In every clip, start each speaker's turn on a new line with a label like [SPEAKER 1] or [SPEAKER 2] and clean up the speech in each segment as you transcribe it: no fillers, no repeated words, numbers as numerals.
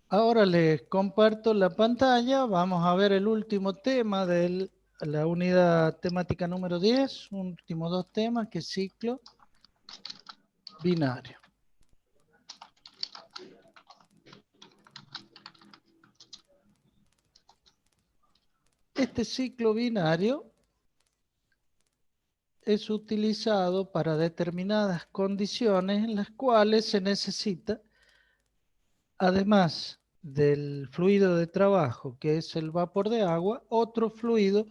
[SPEAKER 1] Ahora les comparto la pantalla. Vamos a ver el último tema de la unidad temática número 10. Últimos dos temas, que es ciclo binario. Este ciclo binario es utilizado para determinadas condiciones en las cuales se necesita, además del fluido de trabajo, que es el vapor de agua, otro fluido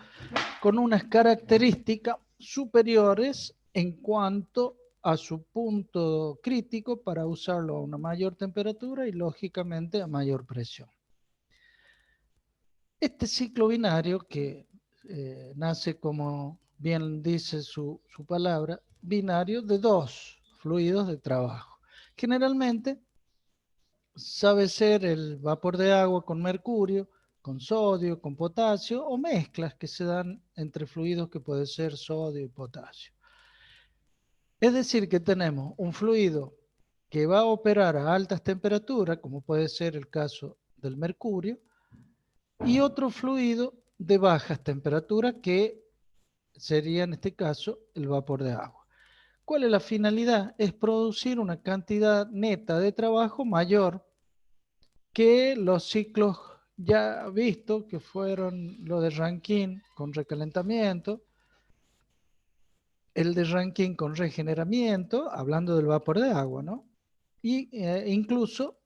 [SPEAKER 1] con unas características superiores en cuanto a su punto crítico para usarlo a una mayor temperatura y lógicamente a mayor presión. Este ciclo binario que nace, como bien dice su palabra, binario de dos fluidos de trabajo. Generalmente sabe ser el vapor de agua con mercurio, con sodio, con potasio, o mezclas que se dan entre fluidos que puede ser sodio y potasio. Es decir, que tenemos un fluido que va a operar a altas temperaturas, como puede ser el caso del mercurio, y otro fluido de bajas temperaturas, que sería en este caso el vapor de agua. ¿Cuál es la finalidad? Es producir una cantidad neta de trabajo mayor que los ciclos ya vistos, que fueron lo de Rankine con recalentamiento, el de Rankine con regeneramiento, hablando del vapor de agua, ¿no? Y incluso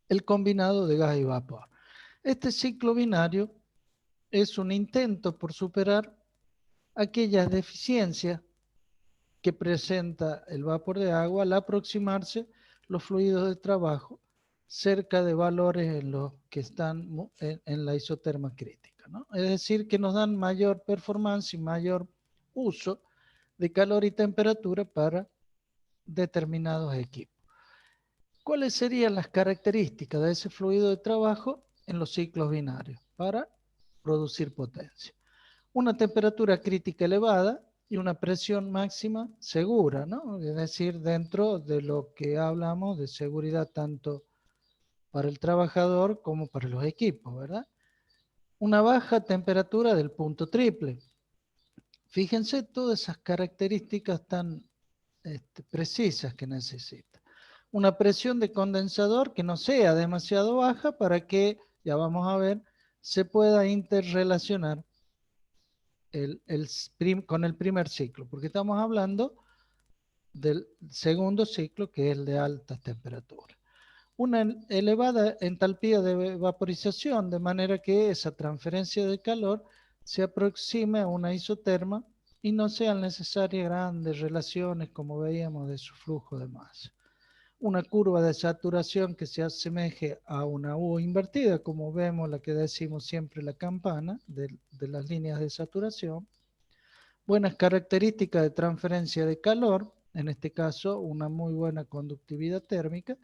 [SPEAKER 1] el combinado de gas y vapor. Este ciclo binario es un intento por superar aquellas deficiencias que presenta el vapor de agua al aproximarse los fluidos de trabajo cerca de valores en los que están en la isoterma crítica, ¿no? Es decir, que nos dan mayor performance y mayor uso de calor y temperatura para determinados equipos. ¿Cuáles serían las características de ese fluido de trabajo en los ciclos binarios para producir potencia? Una temperatura crítica elevada y una presión máxima segura, ¿no? Es decir, dentro de lo que hablamos de seguridad tanto para el trabajador como para los equipos, ¿verdad? Una baja temperatura del punto triple. Fíjense todas esas características tan precisas que necesita. Una presión de condensador que no sea demasiado baja para que, ya vamos a ver, se pueda interrelacionar con el primer ciclo, porque estamos hablando del segundo ciclo, que es el de altas temperaturas. Una elevada entalpía de vaporización, de manera que esa transferencia de calor se aproxime a una isoterma y no sean necesarias grandes relaciones como veíamos de su flujo de masa. Una curva de saturación que se asemeje a una U invertida, como vemos la que decimos siempre la campana de las líneas de saturación. Buenas características de transferencia de calor, en este caso una muy buena conductividad térmica,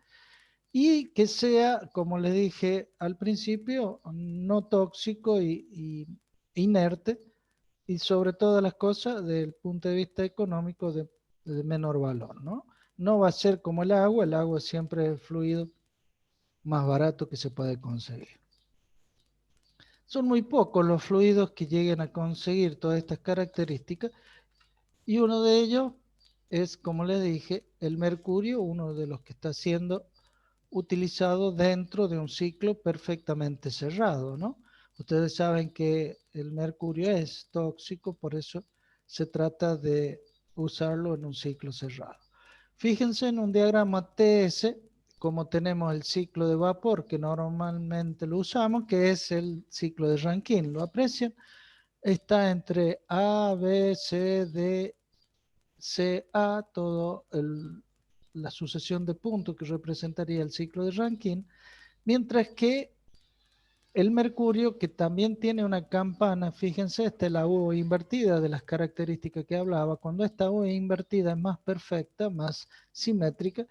[SPEAKER 1] y que sea, como les dije al principio, no tóxico y inerte, y sobre todas las cosas desde el punto de vista económico de menor valor, ¿no? No va a ser como el agua siempre es el fluido más barato que se puede conseguir. Son muy pocos los fluidos que lleguen a conseguir todas estas características, y uno de ellos es, como les dije, el mercurio, uno de los que está siendo utilizado dentro de un ciclo perfectamente cerrado, ¿no? Ustedes saben que el mercurio es tóxico, por eso se trata de usarlo en un ciclo cerrado. Fíjense en un diagrama TS, como tenemos el ciclo de vapor que normalmente lo usamos, que es el ciclo de Rankine, ¿lo aprecian? Está entre A, B, C, D, C, A, todo la sucesión de puntos que representaría el ciclo de Rankine, mientras que el mercurio, que también tiene una campana, fíjense, esta es la U invertida de las características que hablaba. Cuando esta U invertida es más perfecta, más simétrica,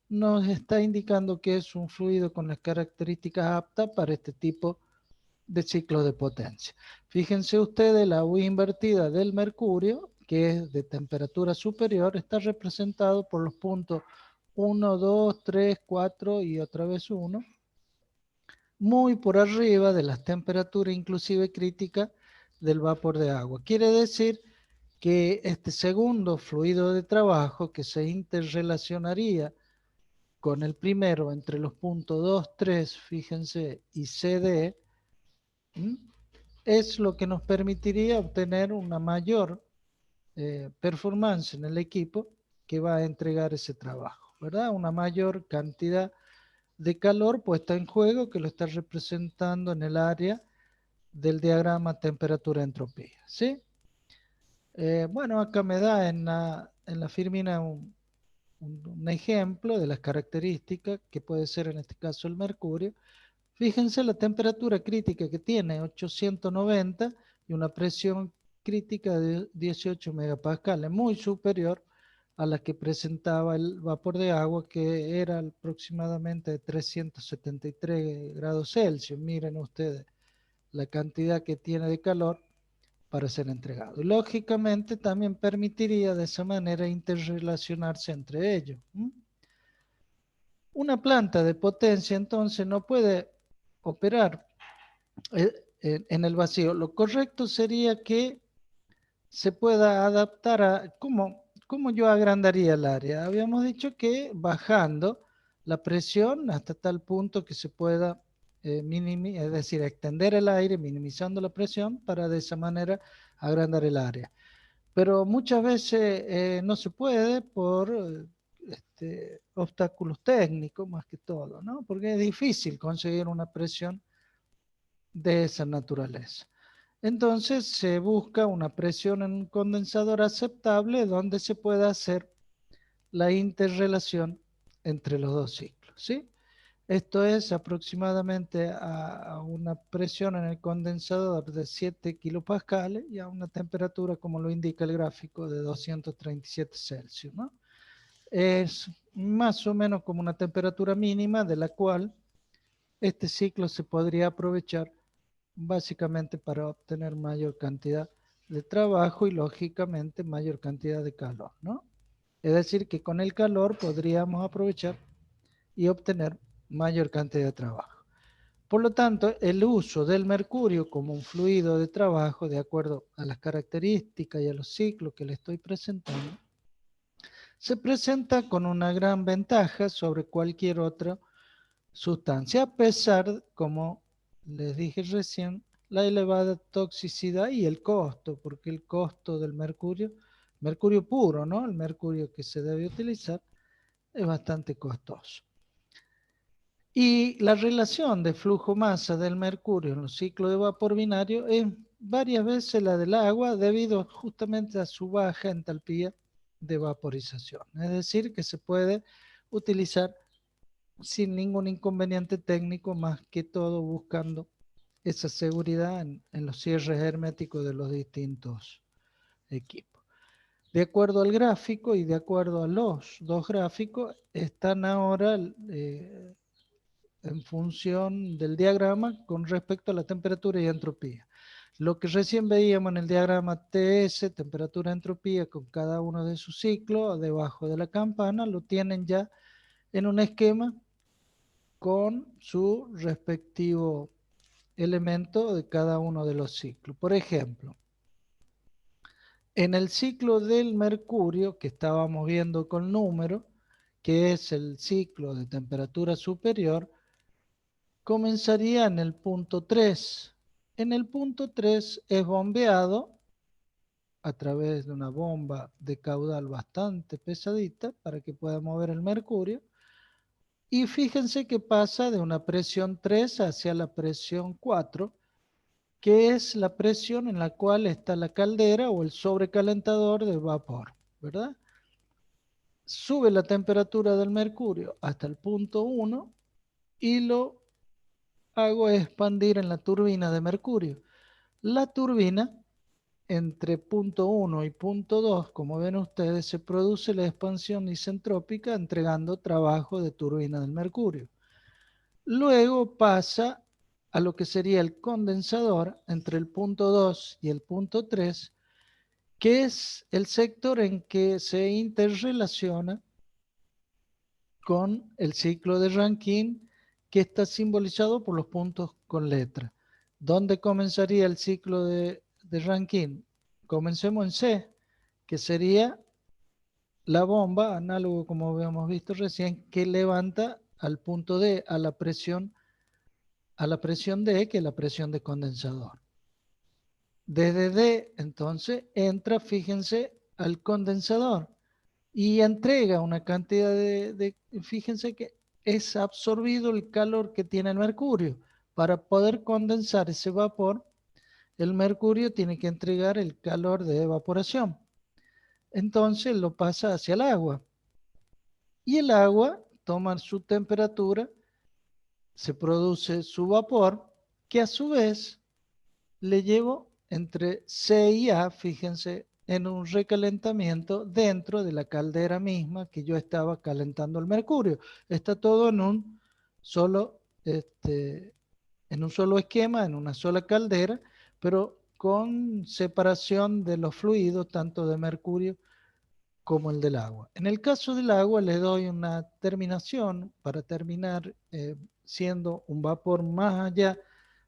[SPEAKER 1] nos está indicando que es un fluido con las características aptas para este tipo de ciclo de potencia. Fíjense ustedes la U invertida del mercurio, que es de temperatura superior, está representado por los puntos 1, 2, 3, 4 y otra vez 1, muy por arriba de las temperaturas inclusive críticas del vapor de agua. Quiere decir que este segundo fluido de trabajo que se interrelacionaría con el primero entre los puntos 2, 3, fíjense, y CD, es lo que nos permitiría obtener una mayor performance en el equipo que va a entregar ese trabajo, ¿verdad? Una mayor cantidad de calor puesta en juego que lo está representando en el área del diagrama temperatura-entropía, ¿sí? Bueno, acá me da en la firmina un ejemplo de las características que puede ser en este caso el mercurio. Fíjense la temperatura crítica que tiene, 890, y una presión crítica de 18 megapascales, muy superior a la que presentaba el vapor de agua, que era aproximadamente de 373 grados Celsius. Miren ustedes la cantidad que tiene de calor para ser entregado. Y lógicamente también permitiría de esa manera interrelacionarse entre ellos. Una planta de potencia entonces no puede operar en el vacío. Lo correcto sería que se pueda adaptar a cómo yo agrandaría el área. Habíamos dicho que bajando la presión hasta tal punto que se pueda es decir, extender el aire minimizando la presión para de esa manera agrandar el área. Pero muchas veces no se puede por obstáculos técnicos más que todo, ¿no? Porque es difícil conseguir una presión de esa naturaleza. Entonces se busca una presión en un condensador aceptable donde se pueda hacer la interrelación entre los dos ciclos, ¿sí? Esto es aproximadamente a una presión en el condensador de 7 kilopascales y a una temperatura, como lo indica el gráfico, de 237 Celsius, ¿no? Es más o menos como una temperatura mínima de la cual este ciclo se podría aprovechar básicamente para obtener mayor cantidad de trabajo y lógicamente mayor cantidad de calor, ¿no? Es decir, que con el calor podríamos aprovechar y obtener mayor cantidad de trabajo. Por lo tanto, el uso del mercurio como un fluido de trabajo, de acuerdo a las características y a los ciclos que le estoy presentando, se presenta con una gran ventaja sobre cualquier otra sustancia, a pesar, como les dije recién, la elevada toxicidad y el costo, porque el costo del mercurio puro, ¿no? El mercurio que se debe utilizar es bastante costoso. Y la relación de flujo-masa del mercurio en los ciclos de vapor binario es varias veces la del agua debido justamente a su baja entalpía de vaporización. Es decir, que se puede utilizar sin ningún inconveniente técnico, más que todo buscando esa seguridad en los cierres herméticos de los distintos equipos. De acuerdo al gráfico y de acuerdo a los dos gráficos, están ahora en función del diagrama con respecto a la temperatura y entropía. Lo que recién veíamos en el diagrama TS, temperatura, entropía, con cada uno de sus ciclos, debajo de la campana, lo tienen ya en un esquema con su respectivo elemento de cada uno de los ciclos. Por ejemplo, en el ciclo del mercurio, que estábamos viendo con número, que es el ciclo de temperatura superior, comenzaría en el punto 3. En el punto 3 es bombeado a través de una bomba de caudal bastante pesadita para que pueda mover el mercurio. Y fíjense que pasa de una presión 3 hacia la presión 4, que es la presión en la cual está la caldera o el sobrecalentador de vapor, ¿verdad? Sube la temperatura del mercurio hasta el punto 1 y lo hago expandir en la turbina de mercurio. La turbina, entre punto 1 y punto 2, como ven ustedes, se produce la expansión isentrópica entregando trabajo de turbina del mercurio. Luego pasa a lo que sería el condensador entre el punto 2 y el punto 3 que es el sector en que se interrelaciona con el ciclo de Rankine, que está simbolizado por los puntos con letra. ¿Dónde comenzaría el ciclo de Rankine? Comencemos en C, que sería la bomba, análogo como habíamos visto recién, que levanta al punto D, a la presión D, que es la presión de condensador. Desde D, entonces, entra, fíjense, al condensador y entrega una cantidad fíjense que es absorbido el calor que tiene el mercurio. Para poder condensar ese vapor, el mercurio tiene que entregar el calor de evaporación. Entonces lo pasa hacia el agua. Y el agua toma su temperatura, se produce su vapor, que a su vez le llevo entre C y A, fíjense, en un recalentamiento dentro de la caldera misma que yo estaba calentando el mercurio. Está todo solo, en un solo esquema, en una sola caldera, pero con separación de los fluidos, tanto de mercurio como el del agua. En el caso del agua le doy una terminación para terminar siendo un vapor más allá,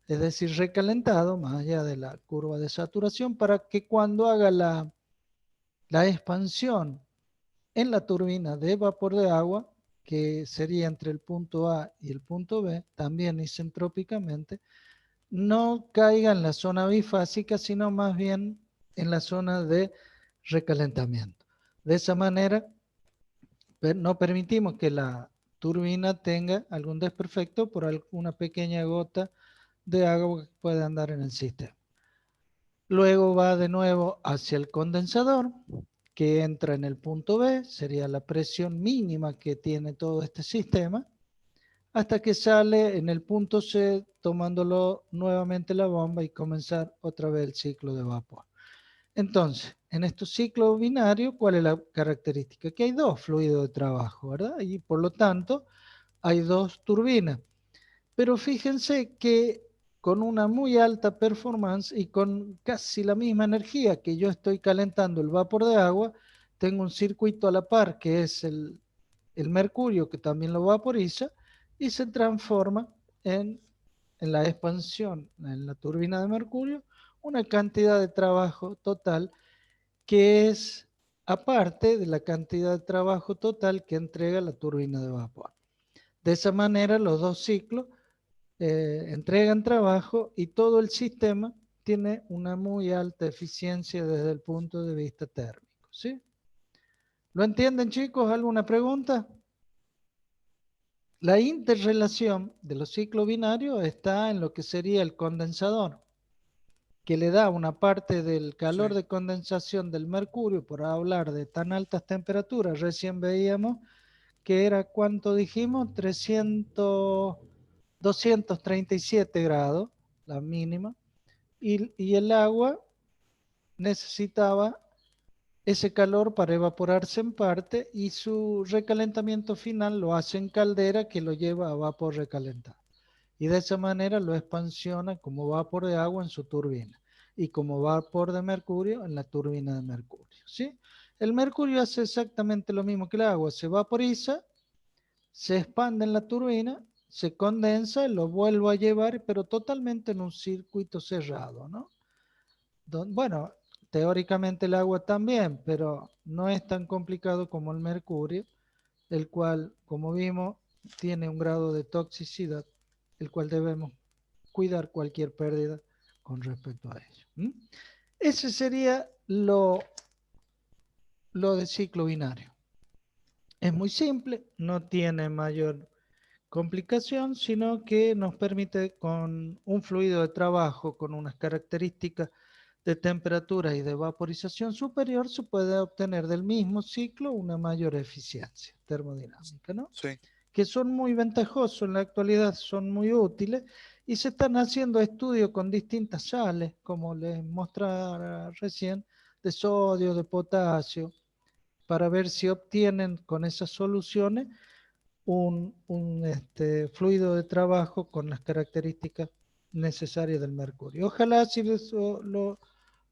[SPEAKER 1] es decir, recalentado, más allá de la curva de saturación, para que cuando haga la expansión en la turbina de vapor de agua, que sería entre el punto A y el punto B, también isentrópicamente, no caiga en la zona bifásica, sino más bien en la zona de recalentamiento. De esa manera, no permitimos que la turbina tenga algún desperfecto por alguna pequeña gota de agua que puede andar en el sistema. Luego va de nuevo hacia el condensador, que entra en el punto B, sería la presión mínima que tiene todo este sistema, hasta que sale en el punto C, tomándolo nuevamente la bomba y comenzar otra vez el ciclo de vapor. Entonces, en estos ciclos binarios, ¿cuál es la característica? Que hay dos fluidos de trabajo, ¿verdad? Y por lo tanto, hay dos turbinas. Pero fíjense que con una muy alta performance y con casi la misma energía que yo estoy calentando el vapor de agua, tengo un circuito a la par que es el mercurio que también lo vaporiza y se transforma en la expansión en la turbina de mercurio una cantidad de trabajo total que es aparte de la cantidad de trabajo total que entrega la turbina de vapor. De esa manera los dos ciclos entregan trabajo y todo el sistema tiene una muy alta eficiencia desde el punto de vista térmico. ¿Sí? ¿Lo entienden, chicos? ¿Alguna pregunta? La interrelación de los ciclos binarios está en lo que sería el condensador, que le da una parte del calor
[SPEAKER 2] Sí.
[SPEAKER 1] de condensación del mercurio, por hablar de tan altas temperaturas. Recién veíamos que era, ¿cuánto dijimos? 237 grados, la mínima, y el agua necesitaba ese calor para evaporarse en parte y su recalentamiento final lo hace en caldera que lo lleva a vapor recalentado. Y de esa manera lo expansiona como vapor de agua en su turbina y como vapor de mercurio en la turbina de mercurio. ¿Sí? El mercurio hace exactamente lo mismo que el agua, se vaporiza, se expande en la turbina, se condensa, lo vuelvo a llevar, pero totalmente en un circuito cerrado, ¿no? Bueno, teóricamente el agua también, pero no es tan complicado como el mercurio, el cual, como vimos, tiene un grado de toxicidad, el cual debemos cuidar cualquier pérdida con respecto a ello. ¿Mm? Ese sería lo de ciclo binario. Es muy simple, no tiene mayor complicación, sino que nos permite con un fluido de trabajo con unas características de temperatura y de vaporización superior, se puede obtener del mismo ciclo una mayor eficiencia termodinámica, ¿no?
[SPEAKER 2] Sí.
[SPEAKER 1] Que son muy ventajosos en la actualidad, son muy útiles y se están haciendo estudios con distintas sales, como les mostraba recién, de sodio, de potasio, para ver si obtienen con esas soluciones un fluido de trabajo con las características necesarias del mercurio. Ojalá si eso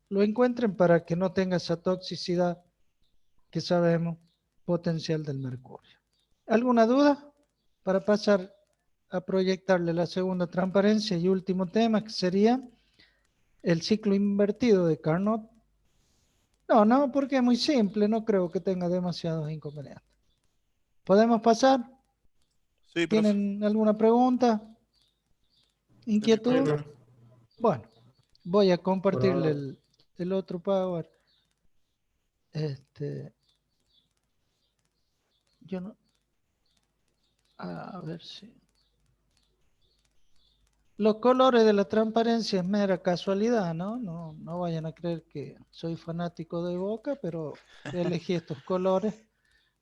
[SPEAKER 1] lo encuentren para que no tenga esa toxicidad que sabemos potencial del mercurio. ¿Alguna duda? Para pasar a proyectarle la segunda transparencia y último tema, que sería el ciclo invertido de Carnot. No, porque es muy simple, no creo que tenga demasiados inconvenientes. ¿Podemos pasar?
[SPEAKER 2] Sí, profe.
[SPEAKER 1] ¿Tienen alguna pregunta?
[SPEAKER 2] De mi
[SPEAKER 1] ¿Inquietud?
[SPEAKER 2] parte.
[SPEAKER 1] Bueno, voy a
[SPEAKER 3] Por
[SPEAKER 1] compartirle
[SPEAKER 3] ahora,
[SPEAKER 1] el otro Power. Este, yo no, a ver si... Los colores de la transparencia es mera casualidad, ¿no? No vayan a creer que soy fanático de Boca, pero elegí estos colores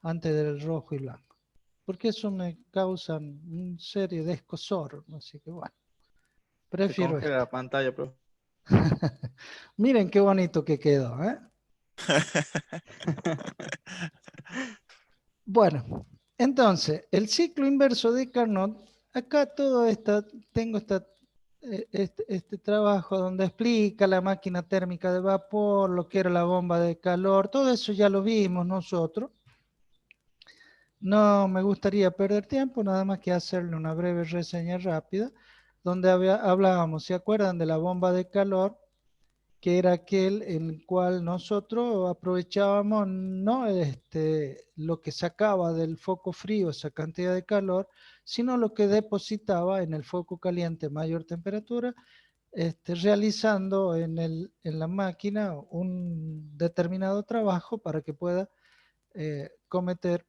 [SPEAKER 1] antes del rojo y blanco. Porque eso me causan un serio de escozor, así que bueno,
[SPEAKER 2] Se
[SPEAKER 1] prefiero
[SPEAKER 2] congela
[SPEAKER 1] este.
[SPEAKER 2] la pantalla, profe.
[SPEAKER 1] Miren qué bonito que quedó, ¿eh? Bueno, entonces, el ciclo inverso de Carnot, acá todo esta, tengo este trabajo donde explica la máquina térmica de vapor, lo que era la bomba de calor, todo eso ya lo vimos nosotros. No me gustaría perder tiempo, nada más que hacerle una breve reseña rápida, donde hablábamos, ¿se acuerdan de la bomba de calor? Que era aquel en el cual nosotros aprovechábamos no lo que sacaba del foco frío, esa cantidad de calor, sino lo que depositaba en el foco caliente a mayor temperatura, realizando en la máquina un determinado trabajo para que pueda cometer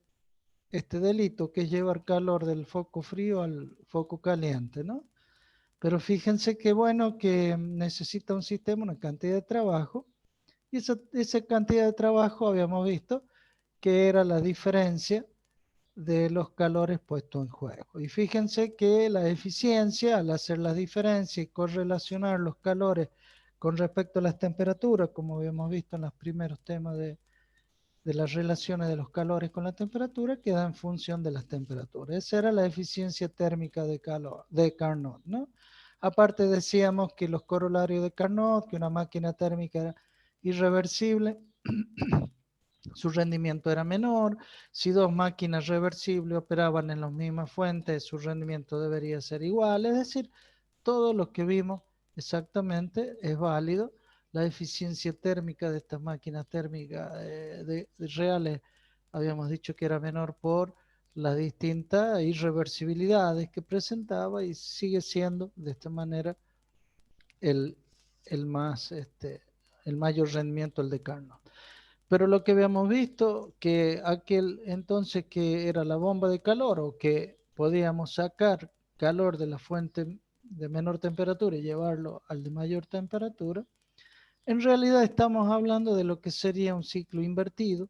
[SPEAKER 1] este delito, que es llevar calor del foco frío al foco caliente, ¿no? Pero fíjense qué bueno que necesita un sistema, una cantidad de trabajo, y esa cantidad de trabajo habíamos visto que era la diferencia de los calores puestos en juego. Y fíjense que la eficiencia, al hacer la diferencia y correlacionar los calores con respecto a las temperaturas, como habíamos visto en los primeros temas de las relaciones de los calores con la temperatura, queda en función de las temperaturas. Esa era la eficiencia térmica de Carnot, ¿no? Aparte decíamos que los corolarios de Carnot, que una máquina térmica era irreversible, su rendimiento era menor. Si dos máquinas reversibles operaban en las mismas fuentes, su rendimiento debería ser igual. Es decir, todo lo que vimos exactamente es válido. La eficiencia térmica de estas máquinas térmicas reales, habíamos dicho que era menor por las distintas irreversibilidades que presentaba, y sigue siendo de esta manera el, el más, el mayor rendimiento, el de Carnot. Pero lo que habíamos visto, que aquel entonces que era la bomba de calor, o que podíamos sacar calor de la fuente de menor temperatura y llevarlo al de mayor temperatura, en realidad estamos hablando de lo que sería un ciclo invertido,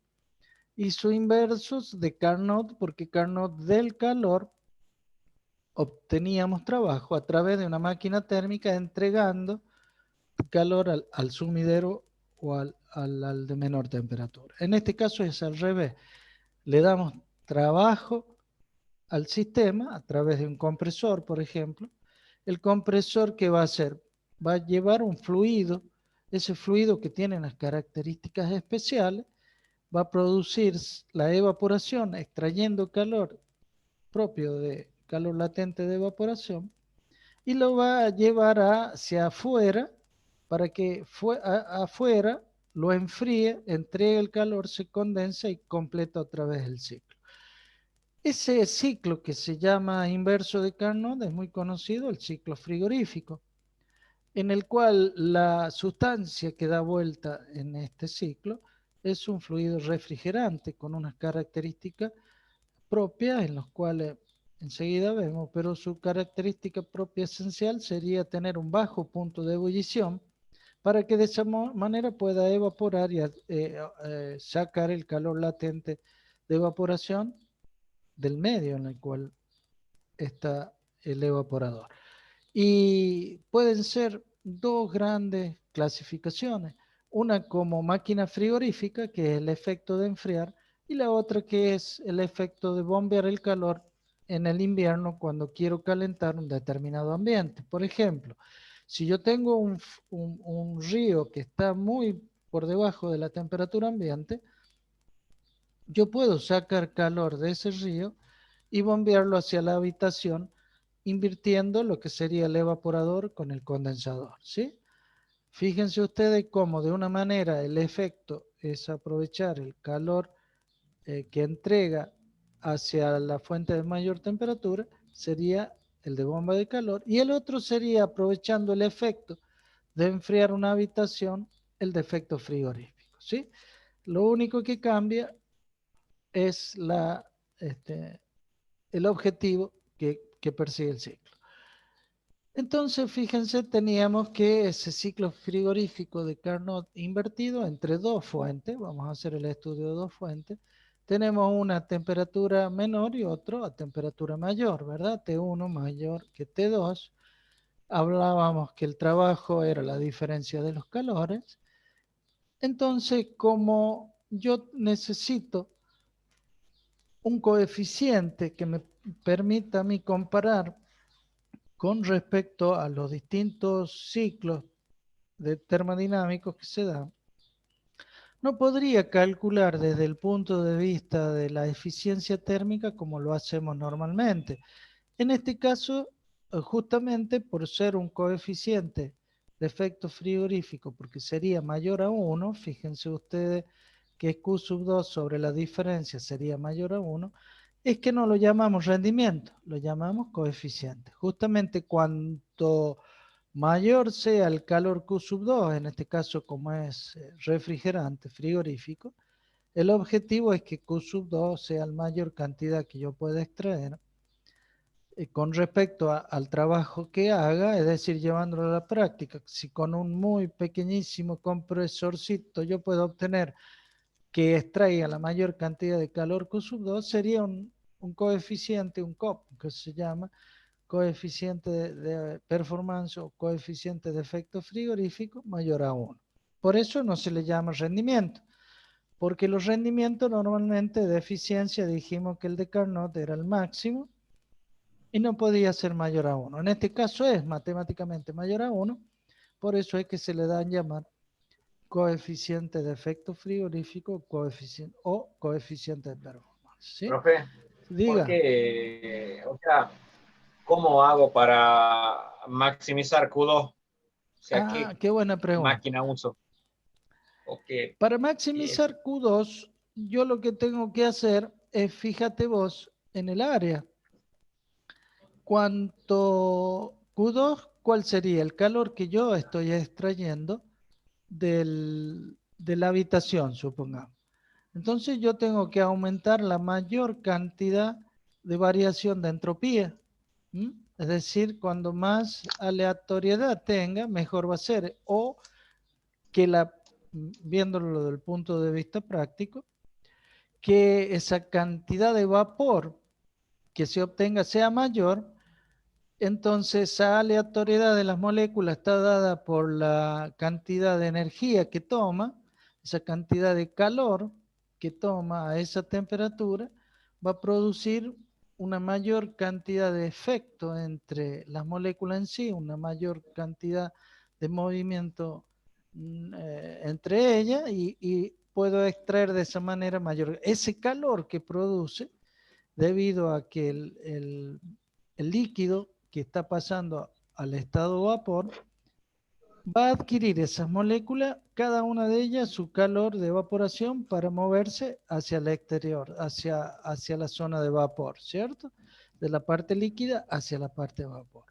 [SPEAKER 1] y su inverso de Carnot, porque Carnot del calor obteníamos trabajo a través de una máquina térmica entregando calor al sumidero o al de menor temperatura. En este caso es al revés. Le damos trabajo al sistema a través de un compresor, por ejemplo. El compresor, ¿qué va a hacer? Va a llevar un fluido, ese fluido que tiene las características especiales, va a producir la evaporación extrayendo calor propio de calor latente de evaporación, y lo va a llevar hacia afuera para que afuera lo enfríe, entregue el calor, se condensa y completa otra vez el ciclo. Ese ciclo que se llama inverso de Carnot es muy conocido, el ciclo frigorífico, en el cual la sustancia que da vuelta en este ciclo es un fluido refrigerante con unas características propias, en las cuales enseguida vemos, pero su característica propia esencial sería tener un bajo punto de ebullición para que de esa manera pueda evaporar y sacar el calor latente de evaporación del medio en el cual está el evaporador. Y pueden ser dos grandes clasificaciones, una como máquina frigorífica, que es el efecto de enfriar, y la otra que es el efecto de bombear el calor en el invierno cuando quiero calentar un determinado ambiente. Por ejemplo, Si yo tengo un río que está muy por debajo de la temperatura ambiente, yo puedo sacar calor de ese río y bombearlo hacia la habitación, invirtiendo lo que sería el evaporador con el condensador, ¿sí? Fíjense ustedes cómo de una manera el efecto es aprovechar el calor que entrega hacia la fuente de mayor temperatura, sería el de bomba de calor, y el otro sería aprovechando el efecto de enfriar una habitación, el de efecto frigorífico, ¿sí? Lo único que cambia es el objetivo que persigue el ciclo. Entonces, fíjense, teníamos que ese ciclo frigorífico de Carnot invertido entre dos fuentes, vamos a hacer el estudio de dos fuentes, tenemos una a temperatura menor y otro a temperatura mayor, ¿verdad? T1 mayor que T2. Hablábamos que el trabajo era la diferencia de los calores. Entonces, como yo necesito un coeficiente que me permita a mí comparar con respecto a los distintos ciclos de termodinámicos que se dan, no podría calcular desde el punto de vista de la eficiencia térmica como lo hacemos normalmente. En este caso, justamente por ser un coeficiente de efecto frigorífico, porque sería mayor a 1, fíjense ustedes que Q sub 2 sobre la diferencia sería mayor a 1, es que no lo llamamos rendimiento, lo llamamos coeficiente. Justamente cuanto mayor sea el calor Q sub 2, en este caso como es refrigerante, frigorífico, el objetivo es que Q sub 2 sea la mayor cantidad que yo pueda extraer con respecto al trabajo que haga, es decir, llevándolo a la práctica. Si con un muy pequeñísimo compresorcito yo puedo obtener que extraiga la mayor cantidad de calor Q sub 2, sería un coeficiente, un COP, que se llama coeficiente de performance o coeficiente de efecto frigorífico mayor a 1. Por eso no se le llama rendimiento, porque los rendimientos normalmente de eficiencia dijimos que el de Carnot era el máximo y no podía ser mayor a 1. En este caso es matemáticamente mayor a 1, por eso es que se le da en llamar coeficiente de efecto frigorífico o coeficiente de performance. ¿Sí?
[SPEAKER 3] Profe,
[SPEAKER 1] Diga.
[SPEAKER 3] porque, o sea, ¿cómo hago para maximizar Q2? O sea, ¿qué
[SPEAKER 1] Qué buena pregunta.
[SPEAKER 3] máquina uso? ¿O qué
[SPEAKER 1] Para
[SPEAKER 3] es?
[SPEAKER 1] maximizar Q2, yo lo que tengo que hacer es, fíjate vos, en el área. Cuanto Q2, ¿cuál sería el calor que yo estoy extrayendo de la habitación, supongamos? Entonces yo tengo que aumentar la mayor cantidad de variación de entropía. ¿Mm? Es decir, cuando más aleatoriedad tenga, mejor va a ser. O que viéndolo desde el punto de vista práctico, que esa cantidad de vapor que se obtenga sea mayor, entonces esa aleatoriedad de las moléculas está dada por la cantidad de energía que toma, esa cantidad de calor que toma a esa temperatura, va a producir una mayor cantidad de efecto entre las moléculas en sí, una mayor cantidad de movimiento entre ellas y puedo extraer de esa manera mayor. Ese calor que produce debido a que el líquido que está pasando al estado vapor va a adquirir esas moléculas, cada una de ellas su calor de evaporación para moverse hacia el exterior, hacia la zona de vapor, ¿cierto? De la parte líquida hacia la parte de vapor.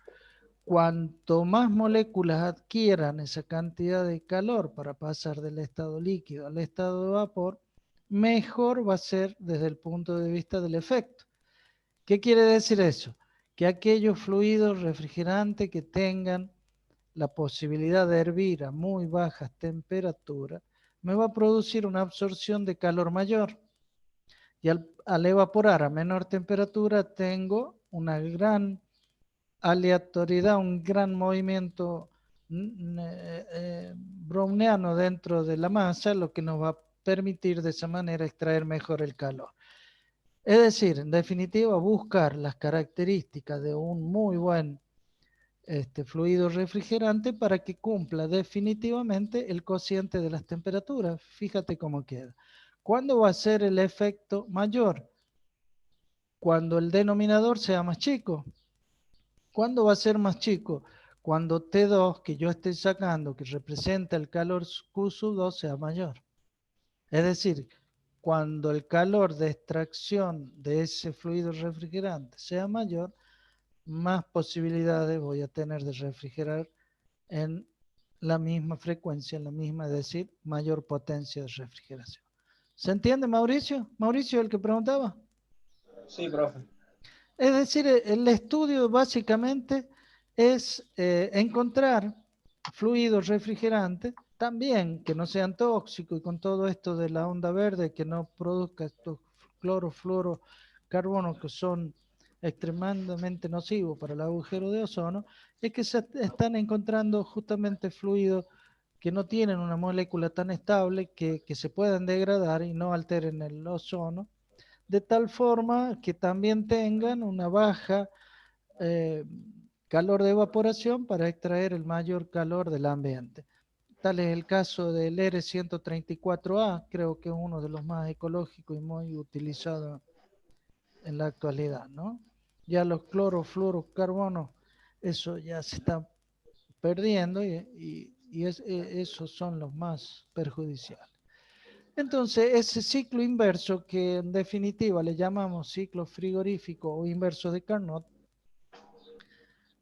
[SPEAKER 1] Cuanto más moléculas adquieran esa cantidad de calor para pasar del estado líquido al estado de vapor, mejor va a ser desde el punto de vista del efecto. ¿Qué quiere decir eso? Que aquellos fluidos refrigerantes que tengan la posibilidad de hervir a muy bajas temperaturas, me va a producir una absorción de calor mayor. Y al evaporar a menor temperatura tengo una gran aleatoriedad, un gran movimiento browniano dentro de la masa, lo que nos va a permitir de esa manera extraer mejor el calor. Es decir, en definitiva, buscar las características de un muy buen fluido refrigerante para que cumpla definitivamente el cociente de las temperaturas. Fíjate cómo queda. ¿Cuándo va a ser el efecto mayor? Cuando el denominador sea más chico. ¿Cuándo va a ser más chico? Cuando T2 que yo estoy sacando, que representa el calor Q sub 2, sea mayor. Es decir, cuando el calor de extracción de ese fluido refrigerante sea mayor, más posibilidades voy a tener de refrigerar en la misma frecuencia, en la misma, es decir, mayor potencia de refrigeración. ¿Se entiende, Mauricio? ¿Mauricio el que preguntaba?
[SPEAKER 3] Sí, profe.
[SPEAKER 1] Es decir, el estudio básicamente es encontrar fluidos refrigerantes, también que no sean tóxicos y con todo esto de la onda verde, que no produzca estos clorofluorocarbonos que son extremadamente nocivos para el agujero de ozono, es que se están encontrando justamente fluidos que no tienen una molécula tan estable que se puedan degradar y no alteren el ozono, de tal forma que también tengan una baja calor de evaporación para extraer el mayor calor del ambiente. Tal es el caso del R134A, creo que es uno de los más ecológicos y muy utilizados en la actualidad, ¿no? Ya los clorofluorocarbonos, eso ya se está perdiendo esos son los más perjudiciales. Entonces, ese ciclo inverso, que en definitiva le llamamos ciclo frigorífico o inverso de Carnot,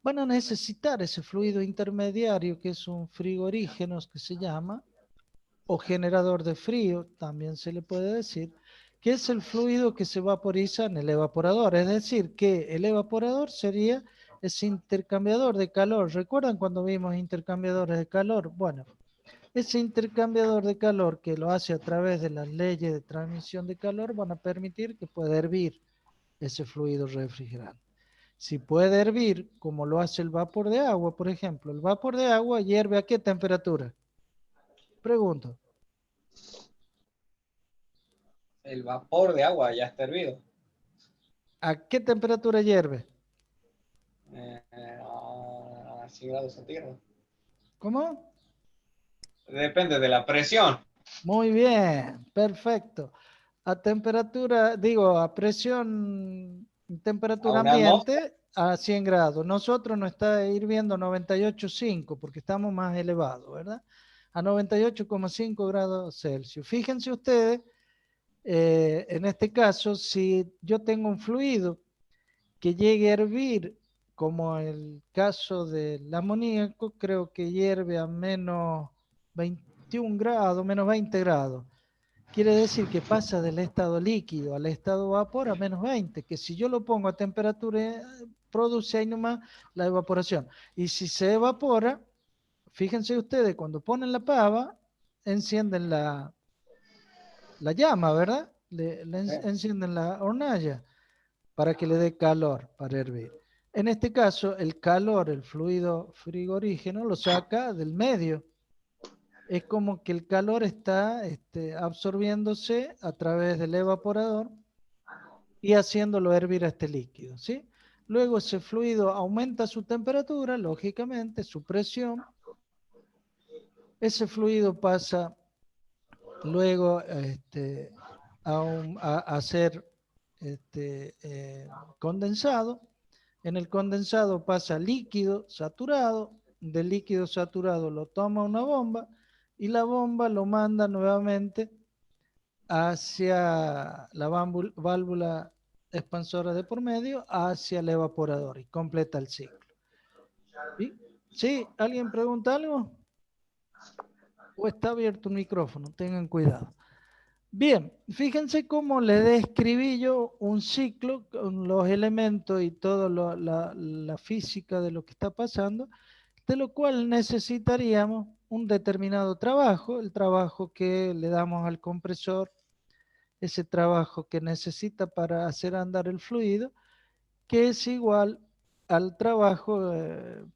[SPEAKER 1] van a necesitar ese fluido intermediario que es un frigorígeno que se llama, o generador de frío, también se le puede decir, que es el fluido que se vaporiza en el evaporador. Es decir, que el evaporador sería ese intercambiador de calor. ¿Recuerdan cuando vimos intercambiadores de calor? Bueno, ese intercambiador de calor que lo hace a través de las leyes de transmisión de calor van a permitir que pueda hervir ese fluido refrigerante. Si puede hervir, como lo hace el vapor de agua, por ejemplo, el vapor de agua hierve ¿a qué temperatura? Pregunto.
[SPEAKER 3] El vapor de agua ya está hervido.
[SPEAKER 1] ¿A qué temperatura hierve?
[SPEAKER 3] A 100 grados centígrados.
[SPEAKER 1] ¿Cómo?
[SPEAKER 3] Depende de la presión.
[SPEAKER 1] Muy bien, perfecto. A temperatura, digo, a presión,
[SPEAKER 3] A
[SPEAKER 1] temperatura
[SPEAKER 3] una atmósfera.
[SPEAKER 1] ambiente, a 100 grados. Nosotros nos está hirviendo 98,5 porque estamos más elevados, ¿verdad? A 98,5 grados Celsius. Fíjense ustedes, en este caso, si yo tengo un fluido que llegue a hervir, como el caso del amoníaco, creo que hierve a menos 21 grados, menos 20 grados. Quiere decir que pasa del estado líquido al estado vapor a menos 20, que si yo lo pongo a temperatura, produce ahí nomás la evaporación. Y si se evapora, fíjense ustedes, cuando ponen la pava, encienden la llama, ¿verdad? Le encienden la hornalla para que le dé calor para hervir. En este caso, el calor, el fluido frigorígeno, lo saca del medio. Es como que el calor está absorbiéndose a través del evaporador y haciéndolo hervir a este líquido, ¿sí? Luego ese fluido aumenta su temperatura, lógicamente, su presión. Ese fluido pasa luego a ser condensado. En el condensado pasa líquido saturado, del líquido saturado lo toma una bomba y la bomba lo manda nuevamente hacia la válvula expansora de por medio, hacia el evaporador y completa el ciclo. ¿Sí? ¿Sí? ¿Alguien pregunta algo? ¿O está abierto el micrófono? Tengan cuidado. Bien, fíjense cómo le describí yo un ciclo con los elementos y toda la física de lo que está pasando, de lo cual necesitaríamos un determinado trabajo, el trabajo que le damos al compresor, ese trabajo que necesita para hacer andar el fluido, que es igual al trabajo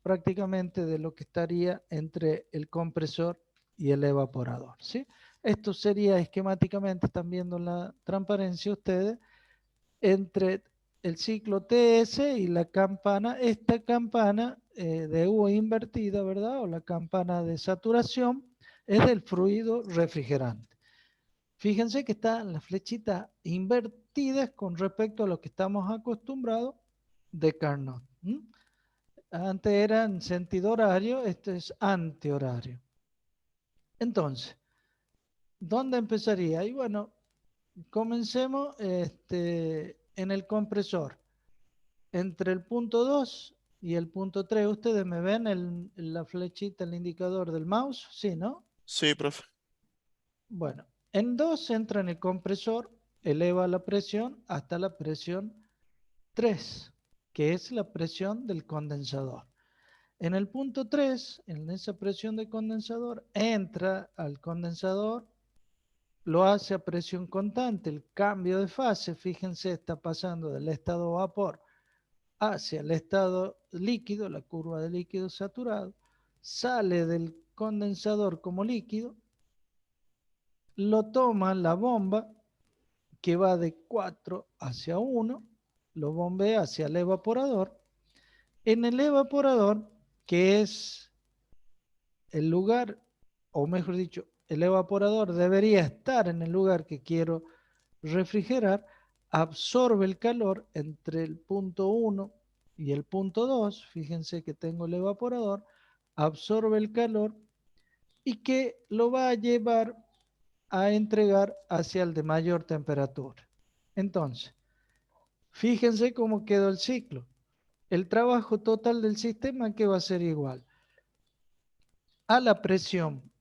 [SPEAKER 1] prácticamente de lo que estaría entre el compresor y el evaporador, ¿sí? Esto sería esquemáticamente, están viendo la transparencia ustedes, entre el ciclo TS y la campana. Esta campana de U invertida, ¿verdad? O la campana de saturación es del fluido refrigerante. Fíjense que están las flechitas invertidas con respecto a lo que estamos acostumbrados de Carnot. Antes era en sentido horario, esto es antihorario. Entonces, ¿dónde empezaría? Y bueno, comencemos en el compresor. Entre el punto 2 y el punto 3, ¿ustedes me ven la flechita, el indicador del mouse? Sí, ¿no?
[SPEAKER 2] Sí, profe.
[SPEAKER 1] Bueno, en 2 entra en el compresor, eleva la presión hasta la presión 3, que es la presión del condensador. En el punto 3, en esa presión de condensador, entra al condensador, lo hace a presión constante, el cambio de fase, fíjense, está pasando del estado vapor hacia el estado líquido, la curva de líquido saturado, sale del condensador como líquido, lo toma la bomba que va de 4 hacia 1, lo bombea hacia el evaporador. En el evaporador, que es el lugar, o mejor dicho, el evaporador debería estar en el lugar que quiero refrigerar, absorbe el calor entre el punto 1 y el punto 2, fíjense que tengo el evaporador, absorbe el calor y que lo va a llevar a entregar hacia el de mayor temperatura. Entonces, fíjense cómo quedó el ciclo. El trabajo total del sistema que va a ser igual a la presión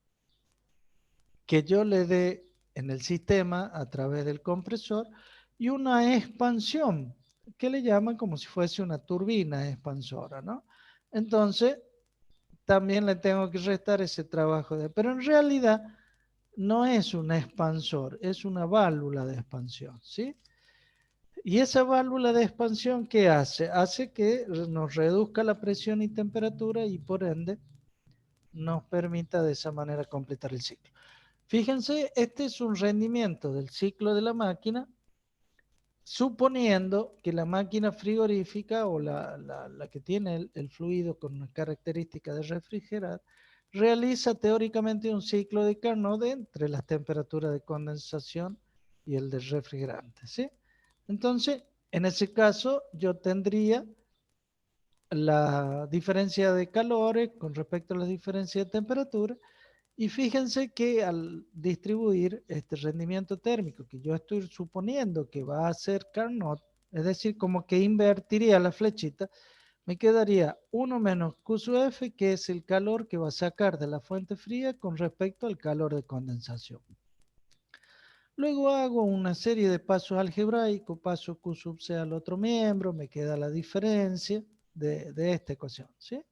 [SPEAKER 1] que yo le dé en el sistema a través del compresor y una expansión que le llaman como si fuese una turbina expansora, ¿no? Entonces, también le tengo que restar ese trabajo pero en realidad no es un expansor, es una válvula de expansión, ¿sí? Y esa válvula de expansión, ¿qué hace? Hace que nos reduzca la presión y temperatura y por ende nos permita de esa manera completar el ciclo. Fíjense, este es un rendimiento del ciclo de la máquina, suponiendo que la máquina frigorífica o la que tiene el fluido con una característica de refrigerar, realiza teóricamente un ciclo de Carnot entre las temperaturas de condensación y el del refrigerante, ¿sí? Entonces, en ese caso, yo tendría la diferencia de calores con respecto a la diferencia de temperatura. Y fíjense que al distribuir este rendimiento térmico, que yo estoy suponiendo que va a ser Carnot, es decir, como que invertiría la flechita, me quedaría 1 menos Q sub F, que es el calor que va a sacar de la fuente fría con respecto al calor de condensación. Luego hago una serie de pasos algebraicos, paso Q sub C al otro miembro, me queda la diferencia de esta ecuación, ¿sí?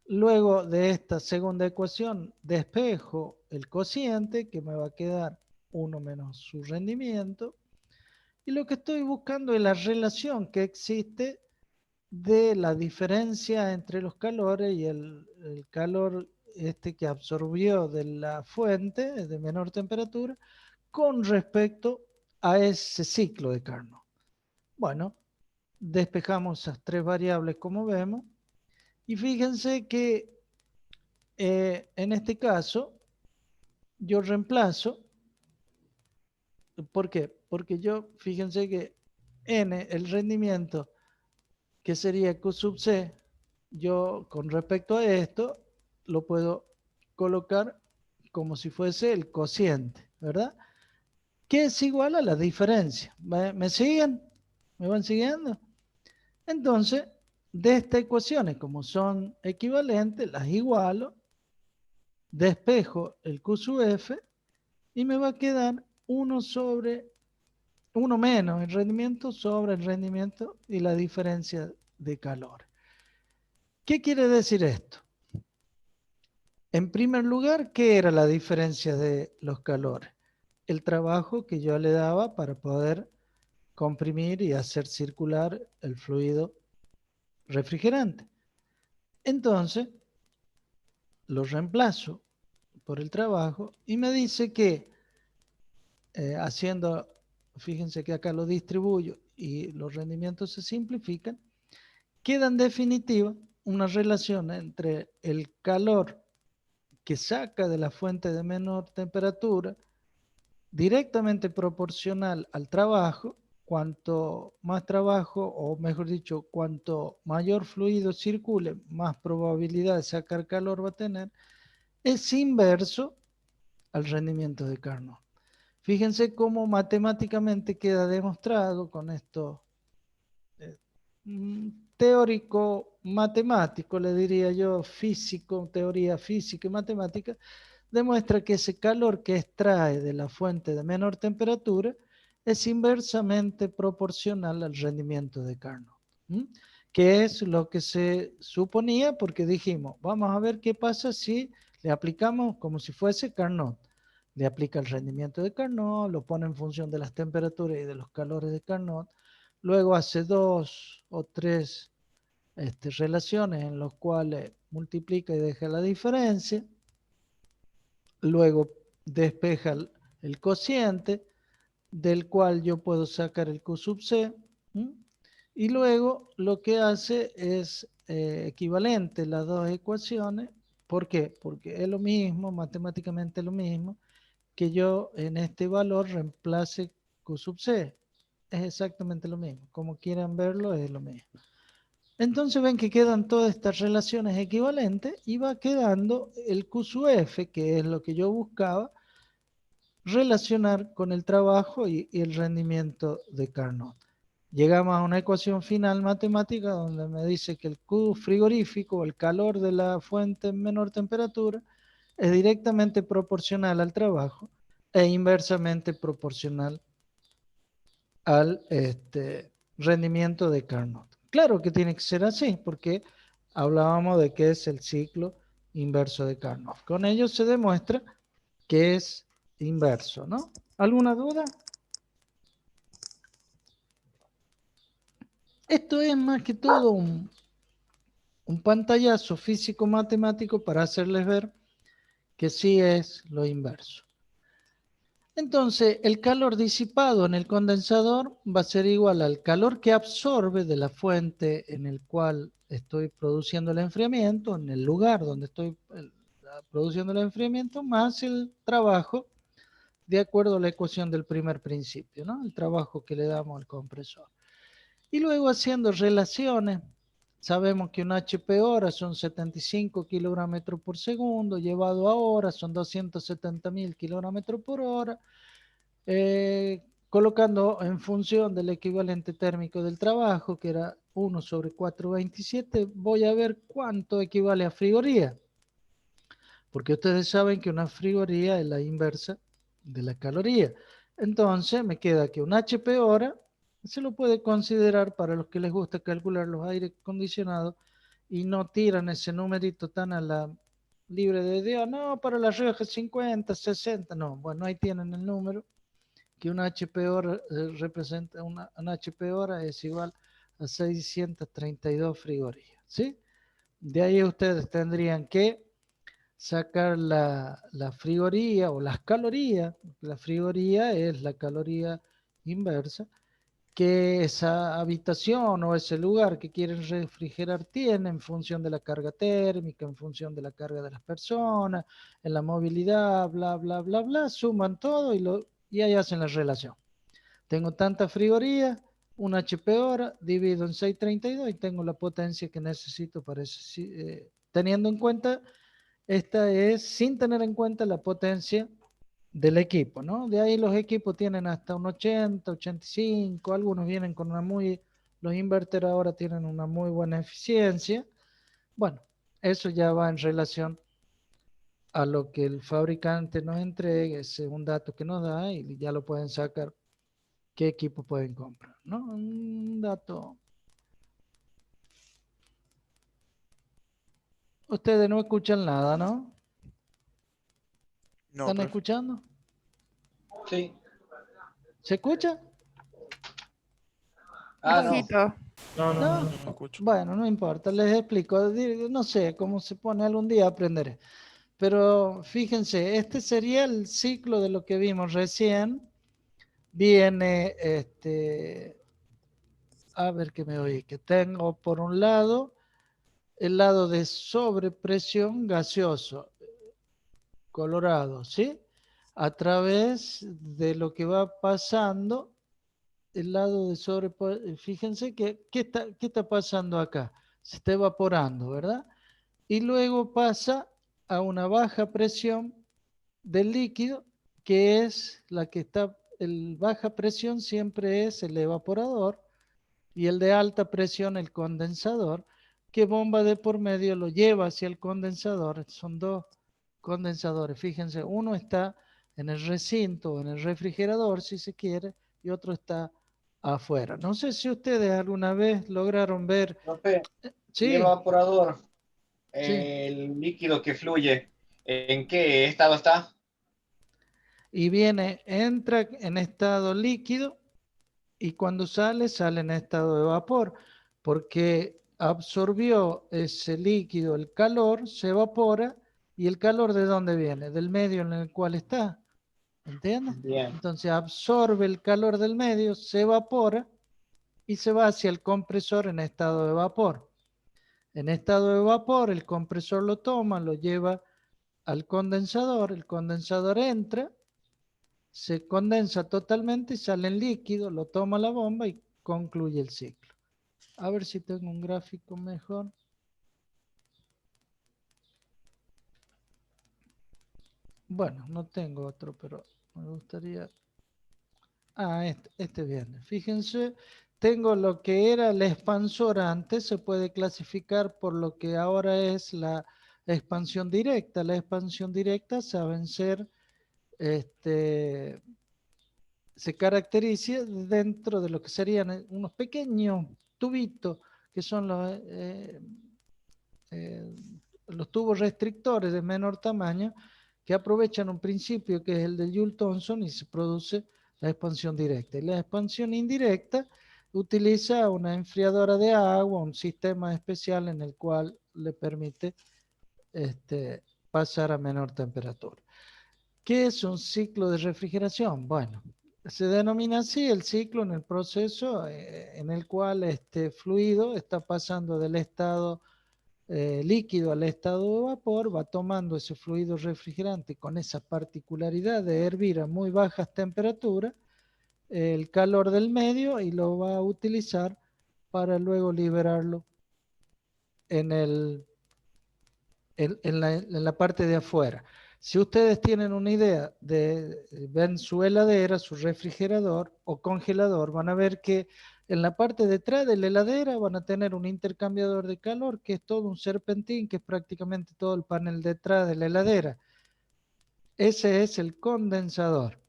[SPEAKER 1] Luego de esta segunda ecuación, despejo el cociente, que me va a quedar 1 menos su rendimiento. Y lo que estoy buscando es la relación que existe de la diferencia entre los calores y el calor que absorbió de la fuente de menor temperatura con respecto a ese ciclo de Carnot. Bueno, despejamos esas tres variables como vemos. Y fíjense que en este caso, yo reemplazo, ¿por qué? Porque yo, fíjense que N, el rendimiento, que sería Q sub C, yo con respecto a esto, lo puedo colocar como si fuese el cociente, ¿verdad? Que es igual a la diferencia. ¿Me siguen? ¿Me van siguiendo? Entonces, de estas ecuaciones, como son equivalentes, las igualo, despejo el Q sub F y me va a quedar 1 menos el rendimiento sobre el rendimiento y la diferencia de calor. ¿Qué quiere decir esto? En primer lugar, ¿qué era la diferencia de los calores? El trabajo que yo le daba para poder comprimir y hacer circular el fluido refrigerante. Entonces, lo reemplazo por el trabajo y me dice que haciendo, fíjense que acá lo distribuyo y los rendimientos se simplifican, queda en definitiva una relación entre el calor que saca de la fuente de menor temperatura directamente proporcional al trabajo. Cuanto más trabajo, o mejor dicho, cuanto mayor fluido circule, más probabilidad de sacar calor va a tener, es inverso al rendimiento de Carnot. Fíjense cómo matemáticamente queda demostrado con esto teórico matemático, le diría yo, físico, teoría física y matemática, demuestra que ese calor que extrae de la fuente de menor temperatura es inversamente proporcional al rendimiento de Carnot. Que es lo que se suponía, porque dijimos, vamos a ver qué pasa si le aplicamos como si fuese Carnot. Le aplica el rendimiento de Carnot, lo pone en función de las temperaturas y de los calores de Carnot, luego hace 2 o 3 relaciones en las cuales multiplica y deja la diferencia, luego despeja el cociente, del cual yo puedo sacar el Q sub C, y luego lo que hace es equivalente las dos ecuaciones. ¿Por qué? Porque es lo mismo, matemáticamente lo mismo, que yo en este valor reemplace Q sub C. Es exactamente lo mismo. Como quieran verlo, es lo mismo. Entonces ven que quedan todas estas relaciones equivalentes y va quedando el Q sub F, que es lo que yo buscaba, relacionar con el trabajo y el rendimiento de Carnot. Llegamos a una ecuación final matemática donde me dice que el Q frigorífico, el calor de la fuente en menor temperatura, es directamente proporcional al trabajo e inversamente proporcional al rendimiento de Carnot. Claro que tiene que ser así, porque hablábamos de que es el ciclo inverso de Carnot. Con ello se demuestra que es inverso, ¿no? ¿Alguna duda? Esto es más que todo un pantallazo físico-matemático para hacerles ver que sí es lo inverso. Entonces, el calor disipado en el condensador va a ser igual al calor que absorbe de la fuente en el cual estoy produciendo el enfriamiento, en el lugar donde estoy produciendo el enfriamiento, más el trabajo de acuerdo a la ecuación del primer principio, ¿no? El trabajo que le damos al compresor. Y luego haciendo relaciones, sabemos que un HP hora son 75 kilogramos por segundo, llevado a hora son 270.000 kilómetros por hora, colocando en función del equivalente térmico del trabajo, que era 1 sobre 427, voy a ver cuánto equivale a frigoría. Porque ustedes saben que una frigoría es la inversa de la caloría. Entonces me queda que un HP hora se lo puede considerar para los que les gusta calcular los aire acondicionados y no tiran ese numerito tan a la libre de Dios. No, para la Rioja 50, 60. No, bueno, ahí tienen el número. Que un HP hora representa, un HP hora es igual a 632 frigorías. ¿Sí? De ahí ustedes tendrían que sacar la frigoría o las calorías. La frigoría es la caloría inversa que esa habitación o ese lugar que quieren refrigerar tiene en función de la carga térmica, en función de la carga de las personas, en la movilidad, bla, bla, bla, bla, suman todo y ahí hacen la relación. Tengo tanta frigoría, un HP hora, divido en 632 y tengo la potencia que necesito para ese, teniendo en cuenta. Esta es sin tener en cuenta la potencia del equipo, ¿no? De ahí los equipos tienen hasta un 80, 85, algunos vienen con los inverters ahora tienen una muy buena eficiencia. Bueno, eso ya va en relación a lo que el fabricante nos entregue, es un dato que nos da y ya lo pueden sacar qué equipo pueden comprar, ¿no? Un dato. Ustedes no escuchan nada, ¿no?
[SPEAKER 2] No,
[SPEAKER 1] ¿Están
[SPEAKER 2] profe.
[SPEAKER 1] escuchando?
[SPEAKER 3] Sí.
[SPEAKER 1] ¿Se escucha?
[SPEAKER 3] Ah, no.
[SPEAKER 4] Bajito.
[SPEAKER 3] No, no,
[SPEAKER 1] ¿No?
[SPEAKER 3] no,
[SPEAKER 2] No escucho.
[SPEAKER 1] Bueno, no importa, les explico. No sé cómo se pone, algún día aprenderé. Pero fíjense, este sería el ciclo de lo que vimos recién. Viene, a ver qué me oí, que tengo por un lado el lado de sobrepresión gaseoso, colorado, ¿sí? A través de lo que va pasando el lado de sobrepresión. Fíjense que, ¿qué está pasando acá? Se está evaporando, ¿verdad? Y luego pasa a una baja presión del líquido, que es la que está, el baja presión siempre es el evaporador, y el de alta presión el condensador, que bomba de por medio lo lleva hacia el condensador. Son dos condensadores. Fíjense, uno está en el recinto, en el refrigerador, si se quiere, y otro está afuera. No sé si ustedes alguna vez lograron ver.
[SPEAKER 3] Profe, el
[SPEAKER 1] Sí,
[SPEAKER 3] evaporador,
[SPEAKER 1] sí.
[SPEAKER 3] el líquido que fluye, ¿en qué estado está?
[SPEAKER 1] Y viene, entra en estado líquido y cuando sale, sale en estado de vapor, porque absorbió ese líquido, el calor, se evapora, y el calor ¿de dónde viene? Del medio en el cual está, ¿entiendes?
[SPEAKER 3] Bien,
[SPEAKER 1] Entonces absorbe el calor del medio, se evapora y se va hacia el compresor en estado de vapor. En estado de vapor, el compresor lo toma, lo lleva al condensador, el condensador entra, se condensa totalmente y sale en líquido, lo toma la bomba y concluye el ciclo. A ver si tengo un gráfico mejor. Bueno, no tengo otro, pero me gustaría... Ah, este viene. Fíjense, tengo lo que era el expansor antes, se puede clasificar por lo que ahora es la expansión directa. La expansión directa saben ser, se caracteriza dentro de lo que serían unos pequeños tubitos que son eh, los tubos restrictores de menor tamaño que aprovechan un principio que es el de Joule-Thomson y se produce la expansión directa. Y la expansión indirecta utiliza una enfriadora de agua, un sistema especial en el cual le permite pasar a menor temperatura. ¿Qué es un ciclo de refrigeración? Bueno, se denomina así el ciclo en el proceso en el cual este fluido está pasando del estado líquido al estado de vapor, va tomando ese fluido refrigerante con esa particularidad de hervir a muy bajas temperaturas, el calor del medio, y lo va a utilizar para luego liberarlo en el en la parte de afuera. Si ustedes tienen una idea de, ven su heladera, su refrigerador o congelador, van a ver que en la parte de atrás de la heladera van a tener un intercambiador de calor que es todo un serpentín, que es prácticamente todo el panel detrás de la heladera. Ese es el condensador.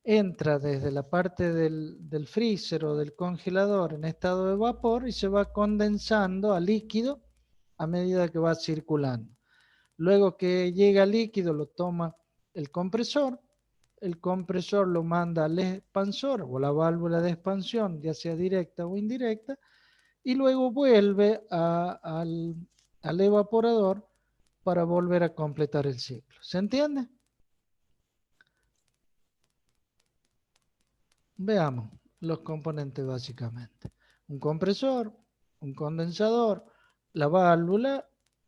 [SPEAKER 1] Entra desde la parte del freezer o del congelador en estado de vapor y se va condensando a líquido a medida que va circulando. Luego que llega líquido lo toma el compresor lo manda al expansor o la válvula de expansión, ya sea directa o indirecta, y luego vuelve al evaporador para volver a completar el ciclo. ¿Se entiende? Veamos los componentes básicamente. Un compresor, un condensador, la válvula,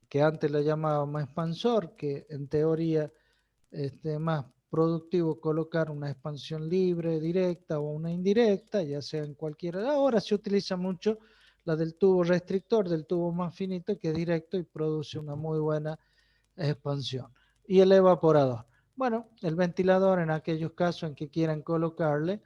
[SPEAKER 1] que antes la llamábamos expansor, que en teoría más productivo colocar una expansión libre, directa o una indirecta, ya sea en cualquiera. Ahora se utiliza mucho la del tubo restrictor, del tubo más finito, que es directo y produce una muy buena expansión. Y el evaporador. Bueno, el ventilador en aquellos casos en que quieran colocarle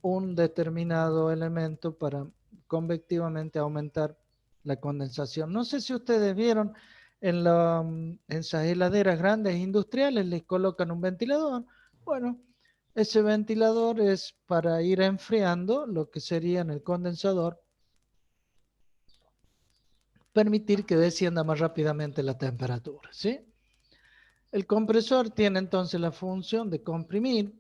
[SPEAKER 1] un determinado elemento para convectivamente aumentar la condensación. No sé si ustedes vieron en esas heladeras grandes industriales, les colocan un ventilador. Bueno, ese ventilador es para ir enfriando lo que sería en el condensador, permitir que descienda más rápidamente la temperatura, ¿sí? El compresor tiene entonces la función de comprimir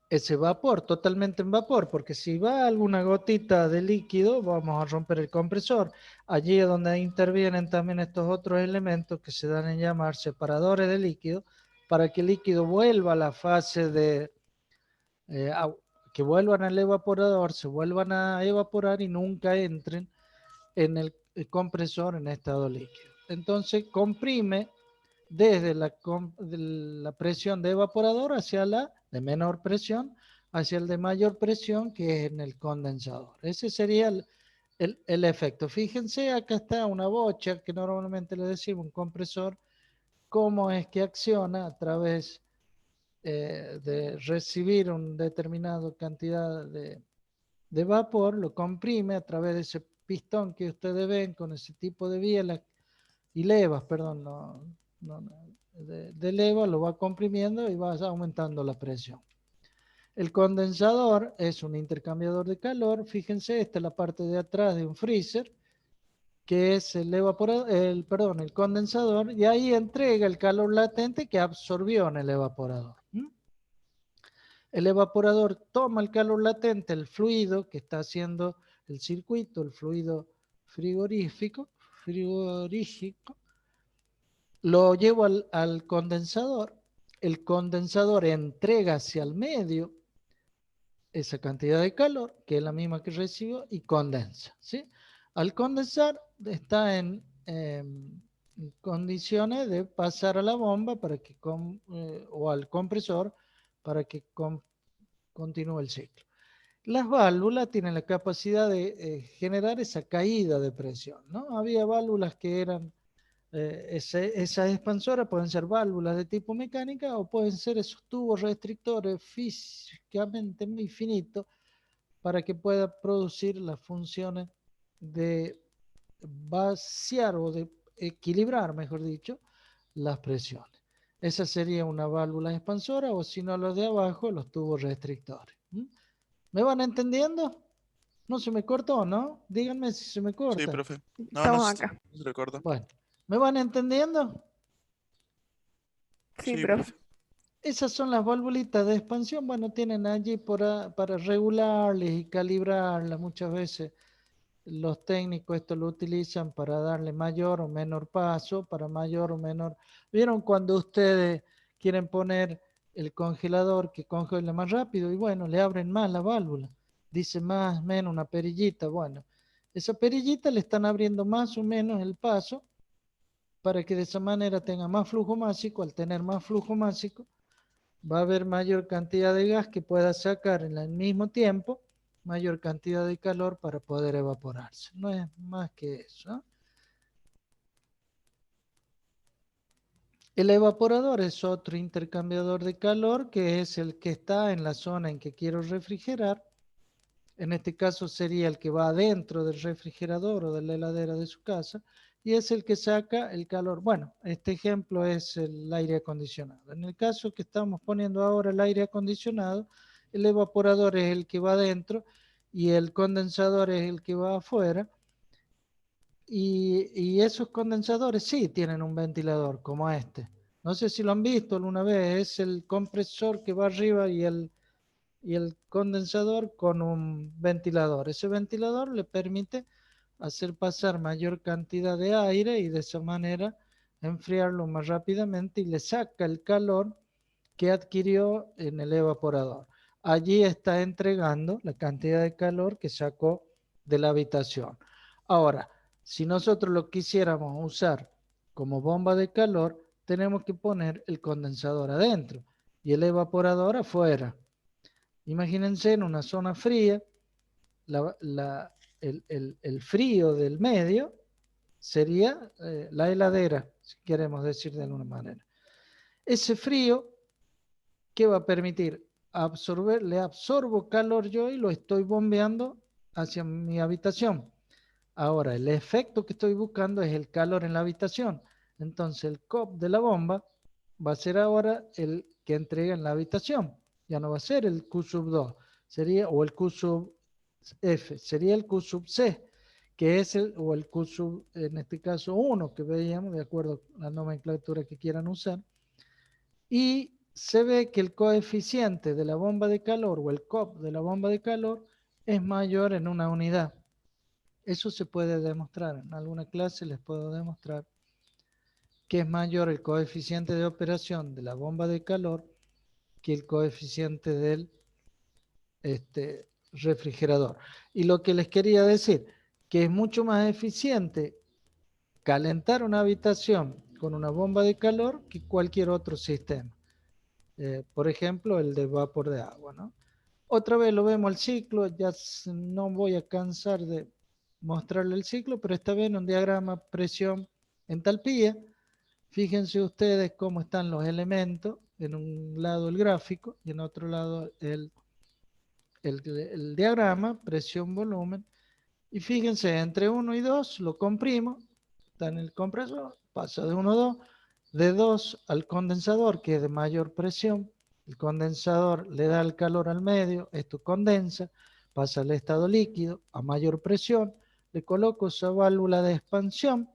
[SPEAKER 1] ese vapor, totalmente en vapor, porque si va alguna gotita de líquido, vamos a romper el compresor. Allí es donde intervienen también estos otros elementos que se dan en llamar separadores de líquido, para que el líquido vuelva a la fase de, que vuelvan al evaporador, se vuelvan a evaporar y nunca entren en compresor en estado líquido. Entonces comprime desde de la presión de evaporador hacia la de menor presión, hacia el de mayor presión, que es en el condensador. Ese sería el efecto. Fíjense, acá está una bocha, que normalmente le decimos un compresor, cómo es que acciona a través de recibir una determinada cantidad de vapor, lo comprime a través de ese pistón que ustedes ven con ese tipo de bielas y levas, perdón, de leva, lo va comprimiendo y va aumentando la presión. El condensador es un intercambiador de calor. Fíjense, esta es la parte de atrás de un freezer, que es el evaporador, el condensador, y ahí entrega el calor latente que absorbió en el evaporador. El evaporador toma el calor latente, el fluido que está haciendo el circuito, el fluido frigorífico, lo llevo al condensador. El condensador entrega hacia el medio esa cantidad de calor, que es la misma que recibo, y condensa, ¿sí? Al condensar está en condiciones de pasar a la bomba para que o al compresor para que continúe el ciclo. Las válvulas tienen la capacidad de generar esa caída de presión, ¿no? Había válvulas que eran, esas expansoras pueden ser válvulas de tipo mecánica o pueden ser esos tubos restrictores físicamente muy finitos para que pueda producir las funciones de vaciar o de equilibrar, mejor dicho, las presiones. Esa sería una válvula expansora, o si no, los de abajo, los tubos restrictores. ¿Me van entendiendo? ¿No se me cortó, no? Díganme si se me
[SPEAKER 2] Sí,
[SPEAKER 1] corta.
[SPEAKER 2] profe. No,
[SPEAKER 4] Estamos acá.
[SPEAKER 2] no se recuerda.
[SPEAKER 1] Bueno, ¿me van entendiendo?
[SPEAKER 4] Sí,
[SPEAKER 2] Sí,
[SPEAKER 4] profe.
[SPEAKER 2] profe.
[SPEAKER 1] Esas son las válvulitas de expansión. Bueno, tienen allí para regularles y calibrarlas. Muchas veces los técnicos esto lo utilizan para darle mayor o menor paso, para mayor o menor. ¿Vieron cuando ustedes quieren poner el congelador que congela más rápido? Y bueno, le abren más la válvula. Dice más, menos, una perillita. Bueno, esa perillita le están abriendo más o menos el paso para que de esa manera tenga más flujo másico. Al tener más flujo másico, va a haber mayor cantidad de gas que pueda sacar en el mismo tiempo, mayor cantidad de calor para poder evaporarse. No es más que eso, ¿eh? El evaporador es otro intercambiador de calor, que es el que está en la zona en que quiero refrigerar. En este caso sería el que va adentro del refrigerador o de la heladera de su casa, y es el que saca el calor. Bueno, este ejemplo es el aire acondicionado. En el caso que estamos poniendo ahora el aire acondicionado, el evaporador es el que va adentro y el condensador es el que va afuera. Y esos condensadores sí tienen un ventilador como este. No sé si lo han visto alguna vez, es el compresor que va arriba y el condensador con un ventilador. Ese ventilador le permite hacer pasar mayor cantidad de aire y de esa manera enfriarlo más rápidamente y le saca el calor que adquirió en el evaporador. Allí está entregando la cantidad de calor que sacó de la habitación. Ahora, si nosotros lo quisiéramos usar como bomba de calor, tenemos que poner el condensador adentro y el evaporador afuera. Imagínense en una zona fría, el frío del medio sería la heladera, si queremos decir de alguna manera. Ese frío, ¿qué va a permitir? Absorber, le absorbo calor yo y lo estoy bombeando hacia mi habitación. Ahora, el efecto que estoy buscando es el calor en la habitación. Entonces, el COP de la bomba va a ser ahora el que entrega en la habitación. Ya no va a ser el Q sub 2, sería, o el Q sub F, sería el Q sub C, que es o el Q sub, en este caso 1, que veíamos, de acuerdo a la nomenclatura que quieran usar. Y se ve que el coeficiente de la bomba de calor o el COP de la bomba de calor es mayor en una unidad. Eso se puede demostrar. En alguna clase les puedo demostrar que es mayor el coeficiente de operación de la bomba de calor que el coeficiente del refrigerador. Y lo que les quería decir, que es mucho más eficiente calentar una habitación con una bomba de calor que cualquier otro sistema. Por ejemplo, el de vapor de agua, ¿no? Otra vez lo vemos el ciclo, ya no voy a cansar de mostrarle el ciclo, pero esta vez en un diagrama presión entalpía. Fíjense ustedes cómo están los elementos, en un lado el gráfico y en otro lado el diagrama, presión, volumen. Y fíjense, entre 1 y 2 lo comprimo, está en el compresor, pasa de 1 a 2, de 2 al condensador, que es de mayor presión. El condensador le da el calor al medio, esto condensa, pasa al estado líquido a mayor presión, le coloco esa válvula de expansión,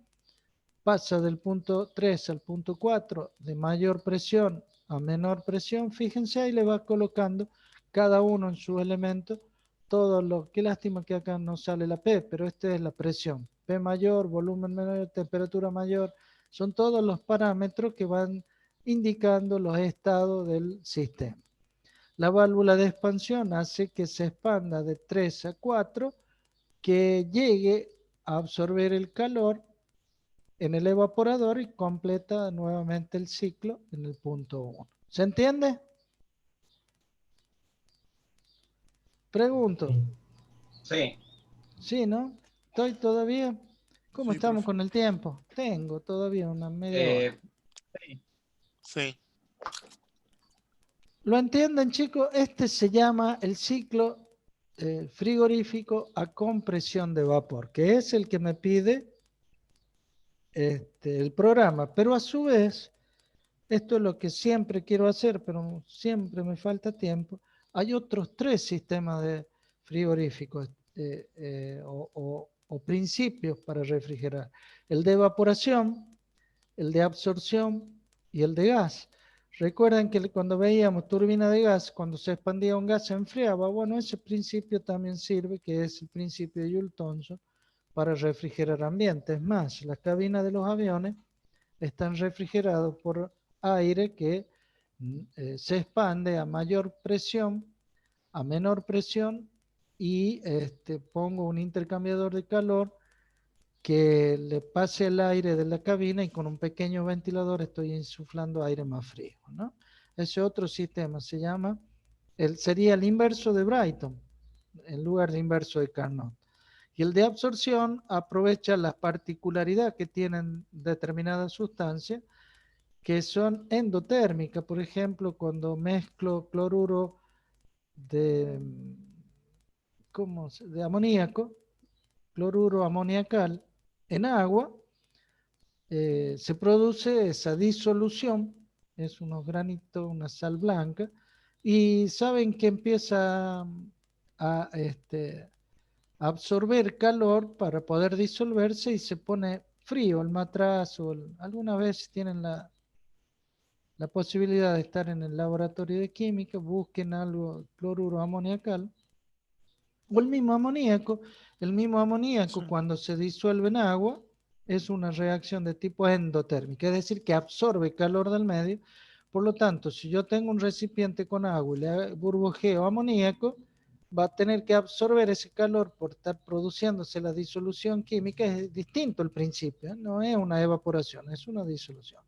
[SPEAKER 1] pasa del punto 3 al punto 4 de mayor presión a menor presión. Fíjense, ahí le va colocando cada uno en su elemento todo lo, qué lástima que acá no sale la P, pero esta es la presión. P mayor, volumen menor, temperatura mayor, son todos los parámetros que van indicando los estados del sistema. La válvula de expansión hace que se expanda de 3 a 4, que llegue a absorber el calor en el evaporador y completa nuevamente el ciclo en el punto 1. ¿Se entiende? Pregunto.
[SPEAKER 3] Sí.
[SPEAKER 1] Sí, ¿no? ¿Estoy todavía? ¿Cómo
[SPEAKER 2] Sí,
[SPEAKER 1] estamos
[SPEAKER 2] profe.
[SPEAKER 1] con el tiempo? Tengo todavía una media hora.
[SPEAKER 3] Sí.
[SPEAKER 2] Sí.
[SPEAKER 1] ¿Lo entienden, chicos? Este se llama el ciclo frigorífico a compresión de vapor, que es el que me pide el programa. Pero a su vez, esto es lo que siempre quiero hacer, pero siempre me falta tiempo. Hay otros 3 sistemas de frigoríficos o principios para refrigerar. El de evaporación, el de absorción y el de gas. Recuerden que cuando veíamos turbina de gas, cuando se expandía un gas se enfriaba. Bueno, ese principio también sirve, que es el principio de Joule-Thomson, para refrigerar ambientes. Es más, las cabinas de los aviones están refrigerados por aire que se expande a mayor presión, a menor presión, y pongo un intercambiador de calor que le pase el aire de la cabina y con un pequeño ventilador estoy insuflando aire más frío, ¿no? Ese otro sistema se llama, sería el inverso de Brighton, en lugar de inverso de Carnot. Y el de absorción aprovecha la particularidad que tienen determinadas sustancias que son endotérmicas. Por ejemplo, cuando mezclo cloruro de, de amoníaco, cloruro amoniacal en agua, se produce esa disolución, es unos granitos, una sal blanca, y saben que empieza a absorber calor para poder disolverse y se pone frío el matrazo. Alguna vez tienen la posibilidad de estar en el laboratorio de química, busquen algo, cloruro amoniacal, o el mismo amoníaco
[SPEAKER 2] Sí.
[SPEAKER 1] cuando se disuelve en agua, es una reacción de tipo endotérmica, es decir, que absorbe calor del medio. Por lo tanto, si yo tengo un recipiente con agua y le burbujeo amoníaco, va a tener que absorber ese calor por estar produciéndose la disolución química. Es distinto el principio, ¿eh? No es una evaporación, es una disolución.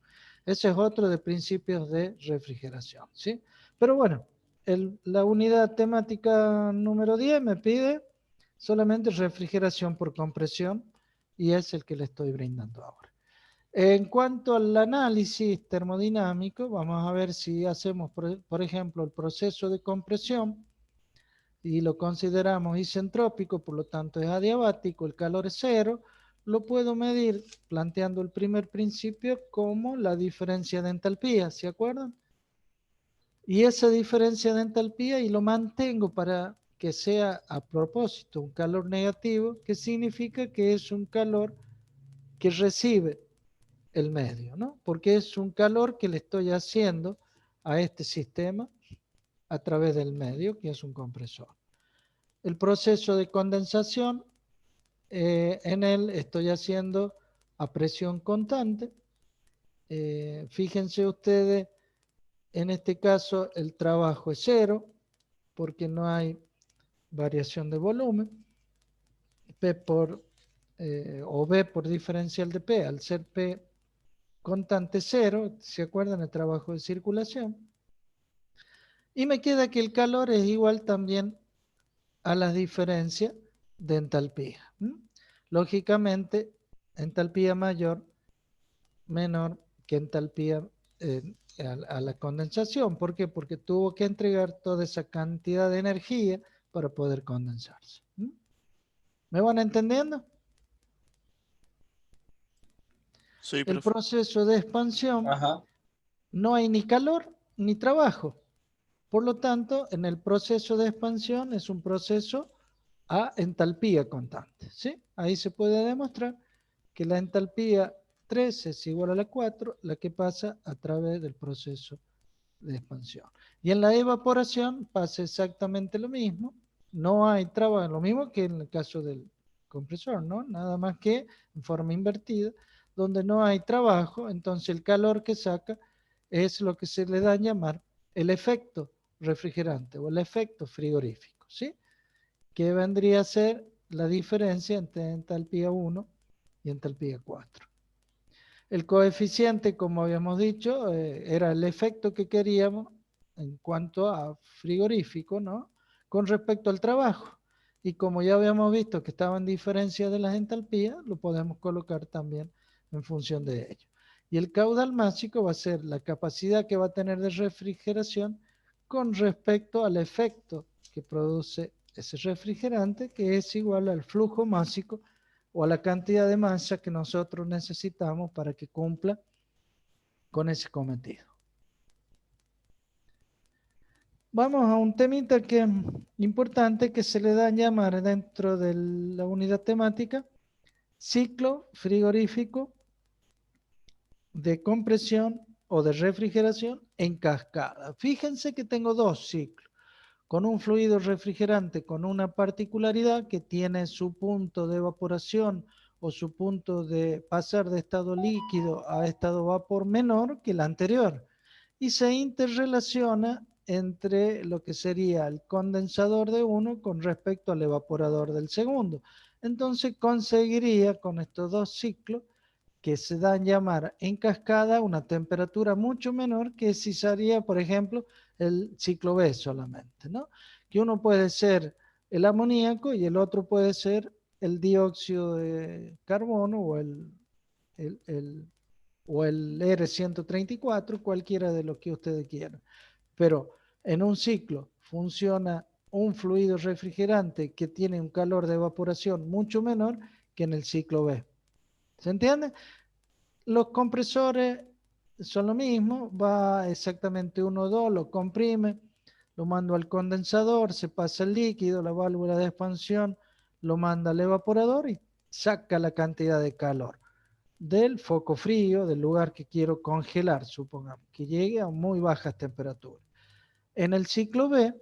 [SPEAKER 1] Ese es otro de principios de refrigeración, ¿sí? Pero bueno, la unidad temática número 10 me pide solamente refrigeración por compresión y es el que le estoy brindando ahora. En cuanto al análisis termodinámico, vamos a ver si hacemos, por ejemplo, el proceso de compresión y lo consideramos isentrópico, por lo tanto es adiabático, el calor es cero. Lo puedo medir planteando el primer principio como la diferencia de entalpía, ¿se acuerdan? Y esa diferencia de entalpía, y lo mantengo para que sea a propósito un calor negativo, que significa que es un calor que recibe el medio, ¿no? Porque es un calor que le estoy haciendo a este sistema a través del medio, que es un compresor. El proceso de condensación, en él estoy haciendo a presión constante. Fíjense ustedes, en este caso el trabajo es cero, porque no hay variación de volumen. P por o V por diferencial de P, al ser P constante 0, ¿se acuerdan el trabajo de circulación? Y me queda que el calor es igual también a la diferencia de entalpía. Lógicamente, entalpía mayor, menor que entalpía a la condensación. ¿Por qué? Porque tuvo que entregar toda esa cantidad de energía para poder condensarse. ¿Me van entendiendo?
[SPEAKER 2] Sí,
[SPEAKER 1] El
[SPEAKER 2] profe.
[SPEAKER 1] proceso de expansión
[SPEAKER 3] Ajá.
[SPEAKER 1] no hay ni calor ni trabajo. Por lo tanto, en el proceso de expansión es un proceso a entalpía constante. ¿Sí? Ahí se puede demostrar que la entalpía 3 es igual a la 4, la que pasa a través del proceso de expansión. Y en la evaporación pasa exactamente lo mismo. No hay trabajo, lo mismo que en el caso del compresor, ¿no? Nada más que en forma invertida, donde no hay trabajo, entonces el calor que saca es lo que se le da a llamar el efecto refrigerante o el efecto frigorífico, ¿sí? Que vendría a ser la diferencia entre entalpía 1 y entalpía 4. El coeficiente, como habíamos dicho, era el efecto que queríamos en cuanto a frigorífico, ¿no? Con respecto al trabajo. Y como ya habíamos visto que estaba en diferencia de las entalpías, lo podemos colocar también en función de ello. Y el caudal másico va a ser la capacidad que va a tener de refrigeración con respecto al efecto que produce ese refrigerante, que es igual al flujo másico o a la cantidad de masa que nosotros necesitamos para que cumpla con ese cometido. Vamos a un temita que es importante, que se le da a llamar dentro de la unidad temática ciclo frigorífico de compresión o de refrigeración en cascada. Fíjense que tengo dos ciclos, con un fluido refrigerante con una particularidad que tiene su punto de evaporación o su punto de pasar de estado líquido a estado vapor menor que el anterior, y se interrelaciona entre lo que sería el condensador de uno con respecto al evaporador del segundo. Entonces conseguiría con estos dos ciclos que se dan llamar en cascada una temperatura mucho menor que si sería, por ejemplo, el ciclo B solamente, ¿no? Que uno puede ser el amoníaco y el otro puede ser el dióxido de carbono el, el, o el R134, cualquiera de los que ustedes quieran. Pero en un ciclo funciona un fluido refrigerante que tiene un calor de evaporación mucho menor que en el ciclo B. ¿Se entiende? Los compresores son lo mismo, va exactamente 1 o 2, lo comprime, lo mando al condensador, se pasa el líquido, la válvula de expansión lo manda al evaporador y saca la cantidad de calor del foco frío, del lugar que quiero congelar, supongamos, que llegue a muy bajas temperaturas. En el ciclo B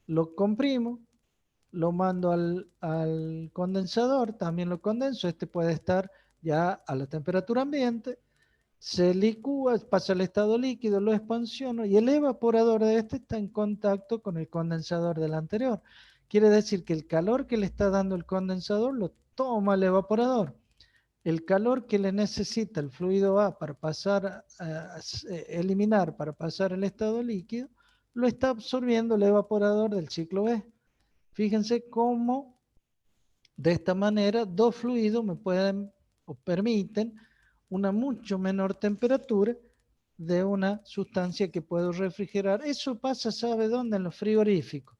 [SPEAKER 1] lo comprimo, lo mando al condensador, también lo condenso, este puede estar ya a la temperatura ambiente, se licúa, pasa al estado líquido, lo expansiono y el evaporador de este está en contacto con el condensador del anterior. Quiere decir que el calor que le está dando el condensador lo toma el evaporador. El calor que le necesita el fluido A para pasar, eliminar, para pasar el estado líquido, lo está absorbiendo el evaporador del ciclo B. Fíjense cómo de esta manera dos fluidos me pueden o permiten una mucho menor temperatura de una sustancia que puedo refrigerar. Eso pasa, ¿sabe dónde? En los frigoríficos.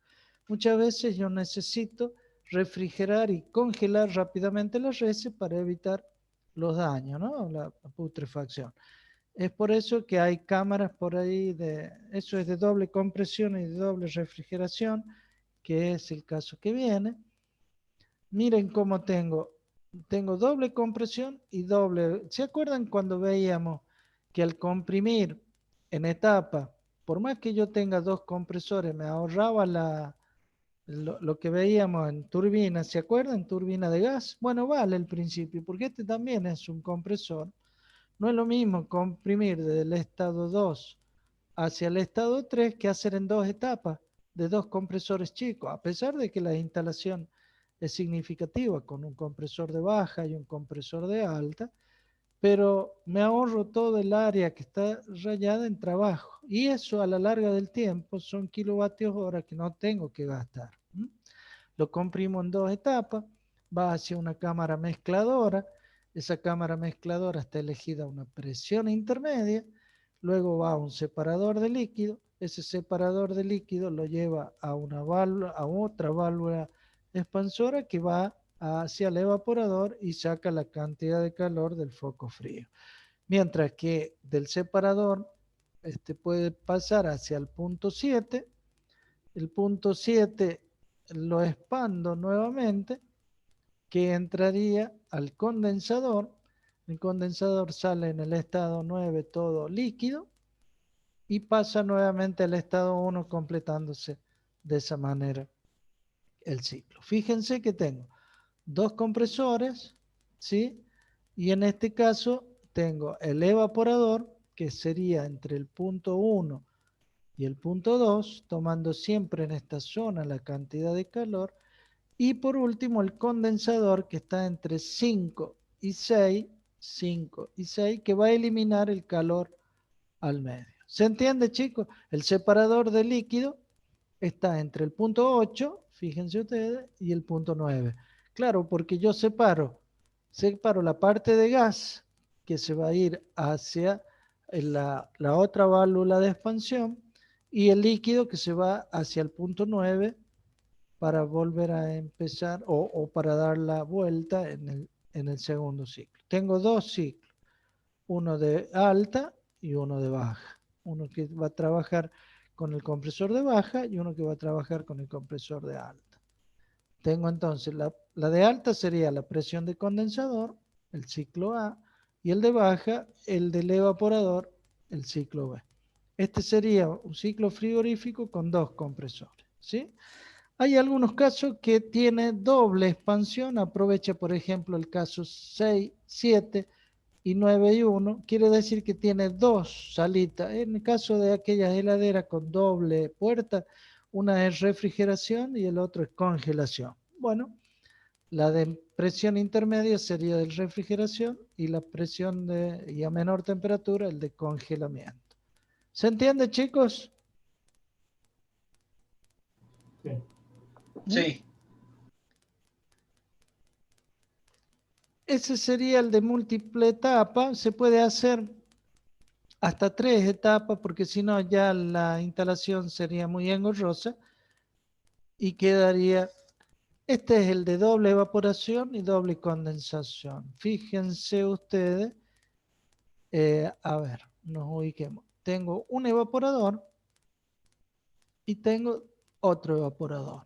[SPEAKER 1] Muchas veces yo necesito refrigerar y congelar rápidamente las reses para evitar los daños, ¿no? La putrefacción. Es por eso que hay cámaras por ahí eso es de doble compresión y de doble refrigeración, que es el caso que viene. Miren cómo tengo doble compresión y doble. ¿Se acuerdan cuando veíamos que al comprimir en etapa, por más que yo tenga dos compresores, me ahorraba lo que veíamos en turbina? ¿Se acuerdan? Turbina de gas. Bueno, vale el principio, porque este también es un compresor. No es lo mismo comprimir del estado 2 hacia el estado 3 que hacer en dos etapas de dos compresores chicos, a pesar de que la instalación es significativa con un compresor de baja y un compresor de alta, pero me ahorro todo el área que está rayada en trabajo. Y eso a la larga del tiempo son kilovatios hora que no tengo que gastar. Lo comprimo en 2 etapas, va hacia una cámara mezcladora, esa cámara mezcladora está elegida a una presión intermedia, luego va a un separador de líquido, ese separador de líquido lo lleva a una válvula, a otra válvula expansora que va hacia el evaporador y saca la cantidad de calor del foco frío. Mientras que del separador puede pasar hacia el punto 7, el punto 7 lo expando nuevamente, que entraría al condensador. El condensador sale en el estado 9 todo líquido y pasa nuevamente al estado 1 completándose de esa manera el ciclo. Fíjense que tengo 2 compresores, ¿sí? Y en este caso tengo el evaporador, que sería entre el punto 1 y el punto 2, tomando siempre en esta zona la cantidad de calor. Y por último, el condensador, que está entre 5 y 6, 5 y 6, que va a eliminar el calor al medio. ¿Se entiende, chicos? El separador de líquido está entre el punto 8, fíjense ustedes, y el punto 9. Claro, porque yo separo la parte de gas que se va a ir hacia la otra válvula de expansión y el líquido que se va hacia el punto 9 para volver a empezar o para dar la vuelta en el segundo ciclo. Tengo 2 ciclos, uno de alta y uno de baja. Uno que va a trabajar con el compresor de baja y uno que va a trabajar con el compresor de alta. Tengo entonces la de alta sería la presión de condensador, el ciclo A, y el de baja, el del evaporador, el ciclo B. Este sería un ciclo frigorífico con 2 compresores, ¿sí? Hay algunos casos que tiene doble expansión, aprovecha por ejemplo el caso 6, 7 y 9 y 1, quiere decir que tiene 2 salitas. En el caso de aquellas heladeras con doble puerta, una es refrigeración y el otro es congelación. Bueno, la de presión intermedia sería de refrigeración y la presión y a menor temperatura el de congelamiento. ¿Se entiende, chicos?
[SPEAKER 2] Sí.
[SPEAKER 3] Sí.
[SPEAKER 1] Ese sería el de múltiple etapa. Se puede hacer hasta 3 etapas porque si no ya la instalación sería muy engorrosa y quedaría. Este es el de doble evaporación y doble condensación. Fíjense ustedes, a ver, nos ubiquemos. Tengo un evaporador y tengo otro evaporador.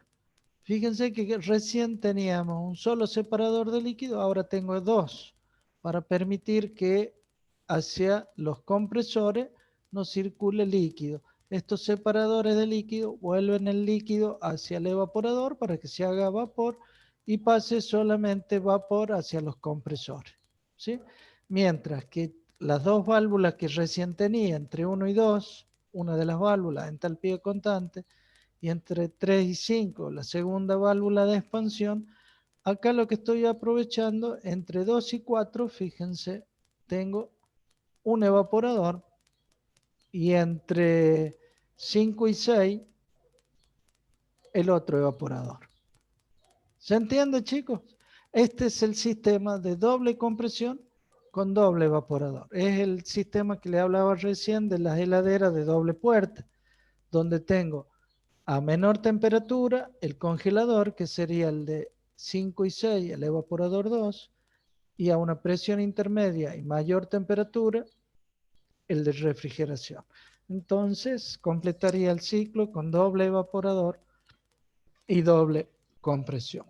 [SPEAKER 1] Fíjense que recién teníamos un solo separador de líquido, ahora tengo 2 para permitir que hacia los compresores no circule líquido. Estos separadores de líquido vuelven el líquido hacia el evaporador para que se haga vapor y pase solamente vapor hacia los compresores, ¿sí? Mientras que las 2 válvulas que recién tenía, entre 1 y 2, una de las válvulas en entalpía constante, y entre 3 y 5, la segunda válvula de expansión, acá lo que estoy aprovechando, entre 2 y 4, fíjense, tengo un evaporador y entre 5 y 6, el otro evaporador. ¿Se entiende, chicos? Este es el sistema de doble compresión con doble evaporador. Es el sistema que le hablaba recién de las heladeras de doble puerta, donde tengo a menor temperatura el congelador, que sería el de 5 y 6, el evaporador 2, y a una presión intermedia y mayor temperatura, el de refrigeración. Entonces, completaría el ciclo con doble evaporador y doble compresión.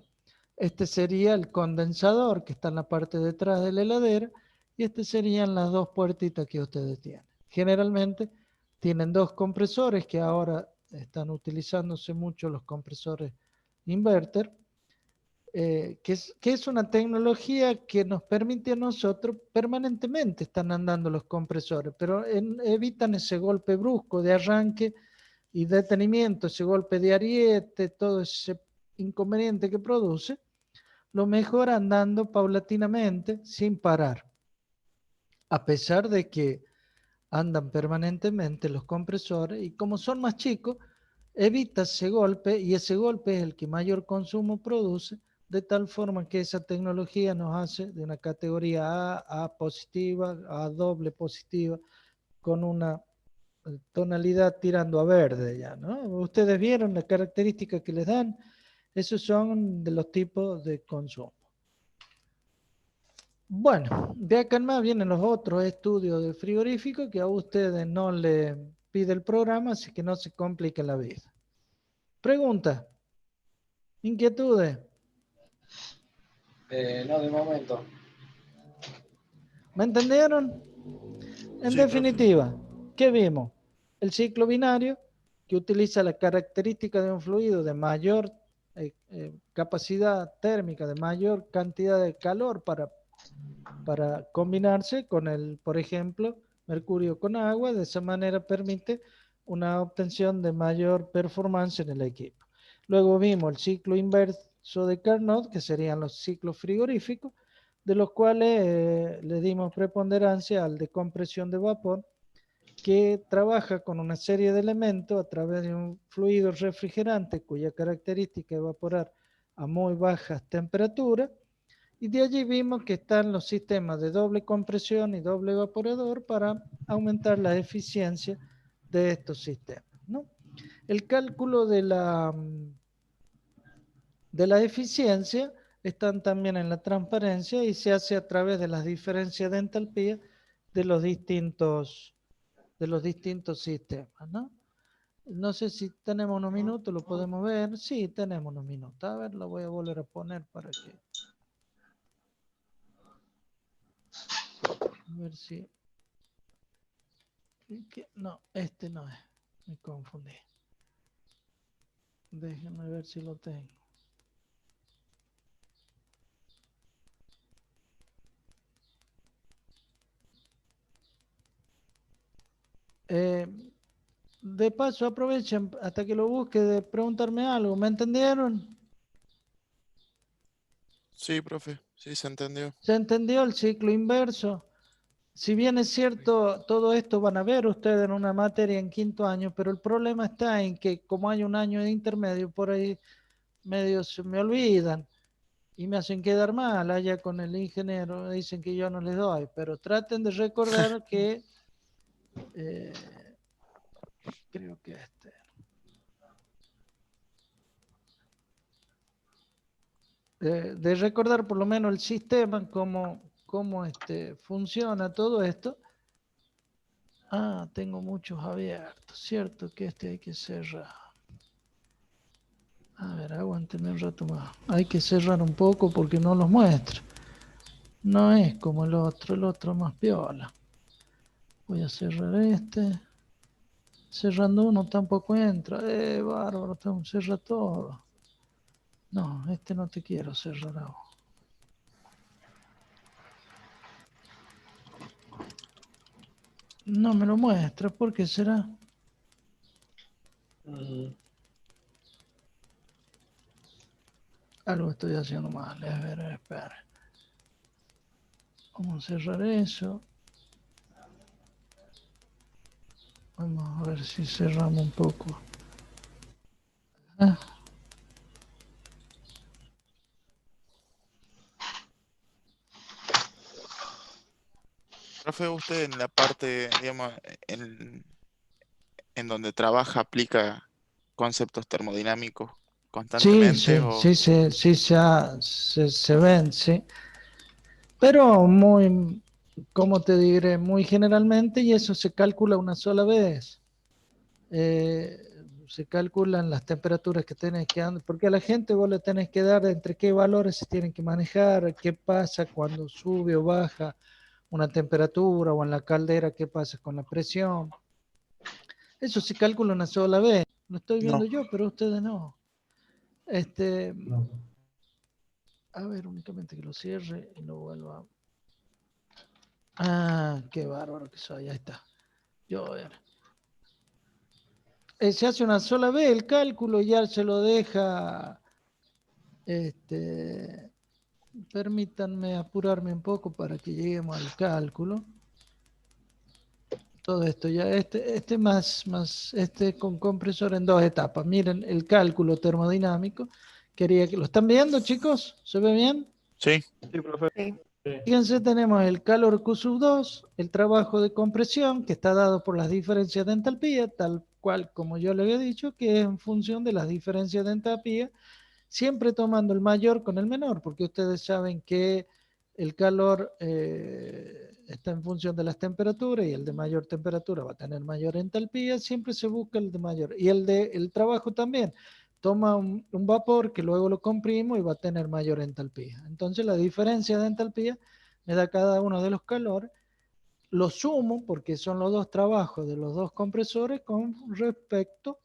[SPEAKER 1] Este sería el condensador que está en la parte de atrás de la heladera y estas serían las 2 puertitas que ustedes tienen. Generalmente tienen 2 compresores que ahora están utilizándose mucho los compresores inverter, que es una tecnología que nos permite a nosotros permanentemente están andando los compresores, pero evitan ese golpe brusco de arranque y detenimiento, ese golpe de ariete, todo ese inconveniente que produce. lo mejora andando paulatinamente sin parar, a pesar de que andan permanentemente los compresores y como son más chicos, evita ese golpe y ese golpe es el que mayor consumo produce, de tal forma que esa tecnología nos hace de una categoría A positiva, A doble positiva, con una tonalidad tirando a verde ya, ¿no? Ustedes vieron las características que les dan, esos son de los tipos de consumo. Bueno, de acá en más vienen los otros estudios de frigorífico que a ustedes no le pide el programa, así que no se complique la vida. Pregunta, inquietudes.
[SPEAKER 3] No, de momento.
[SPEAKER 1] ¿Me entendieron? En
[SPEAKER 2] Sí,
[SPEAKER 1] definitiva, ¿qué vimos? El ciclo binario que utiliza la característica de un fluido de mayor capacidad térmica, de mayor cantidad de calor para combinarse con el, por ejemplo, mercurio con agua. De esa manera permite una obtención de mayor performance en el equipo. Luego vimos el ciclo inverso de Carnot, que serían los ciclos frigoríficos, de los cuales le dimos preponderancia al de compresión de vapor, que trabaja con una serie de elementos a través de un fluido refrigerante cuya característica es evaporar a muy bajas temperaturas. Y de allí vimos que están los sistemas de doble compresión y doble evaporador para aumentar la eficiencia de estos sistemas, ¿no? El cálculo de la eficiencia están también en la transparencia y se hace a través de las diferencias de entalpía de los distintos sistemas, ¿no? No sé si tenemos unos minutos, lo podemos ver. Sí, tenemos unos minutos. A ver, lo voy a volver a poner para que... A ver si... No, este no es. Me confundí. Déjenme ver si lo tengo. De paso, aprovechen hasta que lo busque de preguntarme algo. ¿Me entendieron?
[SPEAKER 2] sí, profe, sí se entendió.
[SPEAKER 1] ¿Se entendió el ciclo inverso? Si bien es cierto, todo esto van a ver ustedes en una materia en quinto año, pero el problema está en que como hay un año de intermedio, por ahí medio se me olvidan y me hacen quedar mal allá con el ingeniero, dicen que yo no les doy, pero traten de recordar que creo que de recordar por lo menos el sistema, cómo funciona todo esto. Ah, tengo muchos abiertos, cierto que hay que cerrar. A ver, aguántenme un rato más. Hay que cerrar un poco porque no los muestra. No es como el otro más piola. Voy a cerrar este. Cerrando uno tampoco entra. Bárbaro, cerra todo. No, este no te quiero cerrar ahora. No me lo muestra, ¿por qué será? Algo estoy haciendo mal, a ver, espera. Vamos a cerrar eso. Vamos a ver si cerramos un poco. Ah.
[SPEAKER 2] Profe, usted en la parte, digamos, en donde trabaja, aplica conceptos termodinámicos
[SPEAKER 1] Sí,
[SPEAKER 2] constantemente
[SPEAKER 1] sí,
[SPEAKER 2] o...
[SPEAKER 1] sí, sí, se ven, sí. Pero muy, ¿cómo te diré? Muy generalmente, y eso se calcula una sola vez. Se calculan las temperaturas que tenés que andar, porque a la gente vos le tenés que dar entre qué valores se tienen que manejar, qué pasa cuando sube o baja una temperatura, o en la caldera qué pasa con la presión. Eso se calcula una sola vez. Lo estoy viendo
[SPEAKER 2] No.
[SPEAKER 1] yo, pero ustedes no. A ver, únicamente que lo cierre y lo vuelva. Ah, qué bárbaro que soy, ahí está. Yo, a ver. Se hace una sola vez el cálculo y ya se lo deja Permítanme apurarme un poco para que lleguemos al cálculo. Todo esto ya, este con compresor en 2 etapas. Miren el cálculo termodinámico. Quería que lo están viendo, chicos. ¿Se ve bien?
[SPEAKER 2] Sí.
[SPEAKER 4] Sí, profe.
[SPEAKER 2] Sí.
[SPEAKER 1] Fíjense, tenemos el calor Q2, el trabajo de compresión, que está dado por las diferencias de entalpía, tal cual como yo le había dicho, que es en función de las diferencias de entalpía, siempre tomando el mayor con el menor, porque ustedes saben que el calor está en función de las temperaturas y el de mayor temperatura va a tener mayor entalpía, siempre se busca el de mayor. Y el trabajo también. Toma un vapor que luego lo comprimo y va a tener mayor entalpía. Entonces la diferencia de entalpía me da cada uno de los calores, lo sumo porque son los dos trabajos de los dos compresores con respecto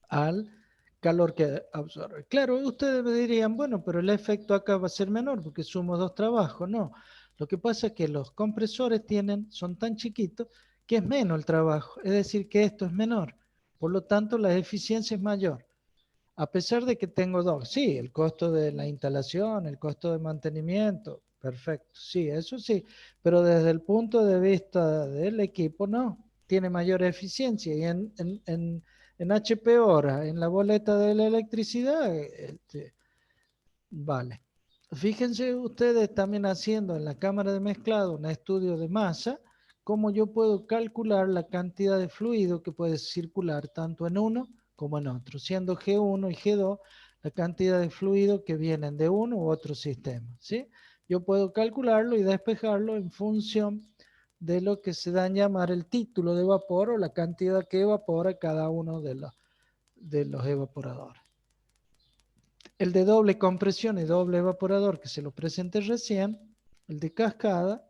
[SPEAKER 1] al calor que absorbe. Claro, ustedes me dirían, bueno, pero el efecto acá va a ser menor porque sumo 2 trabajos. No, lo que pasa es que los compresores son tan chiquitos que es menos el trabajo, es decir, que esto es menor. Por lo tanto, la eficiencia es mayor. A pesar de que tengo 2, sí, el costo de la instalación, el costo de mantenimiento, perfecto, sí, eso sí, pero desde el punto de vista del equipo, no, tiene mayor eficiencia y en HP hora, en la boleta de la electricidad, vale. Fíjense ustedes también haciendo en la cámara de mezclado un estudio de masa, cómo yo puedo calcular la cantidad de fluido que puede circular tanto en uno como en otro, siendo G1 y G2 la cantidad de fluido que vienen de uno u otro sistema, ¿sí? Yo puedo calcularlo y despejarlo en función de lo que se da en llamar el título de vapor o la cantidad que evapora cada uno de los evaporadores. El de doble compresión y doble evaporador que se lo presenté recién, el de cascada,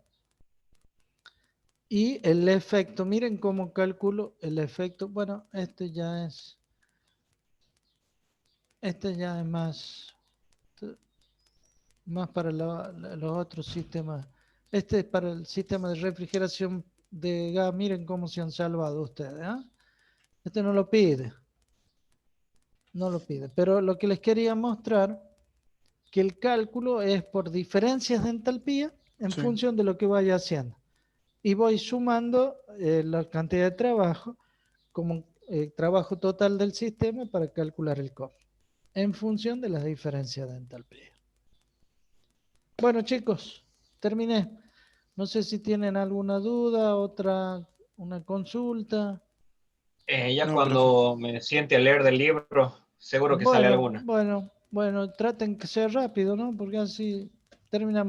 [SPEAKER 1] y el efecto, miren cómo calculo el efecto, bueno, este ya es más para los otros sistemas. Este es para el sistema de refrigeración de gas, miren cómo se han salvado ustedes, ¿eh? Este no lo pide, pero lo que les quería mostrar que el cálculo es por diferencias de entalpía en
[SPEAKER 2] Sí.
[SPEAKER 1] función de lo que vaya haciendo. Y voy sumando la cantidad de trabajo como trabajo total del sistema para calcular el costo en función de las diferencias de entalpía. Bueno, chicos, terminé. No sé si tienen alguna duda, una consulta.
[SPEAKER 3] Ya
[SPEAKER 2] No, profe.
[SPEAKER 3] cuando me siente a leer del libro, seguro que sale alguna.
[SPEAKER 1] Bueno, traten que sea rápido, ¿no? Porque así terminamos.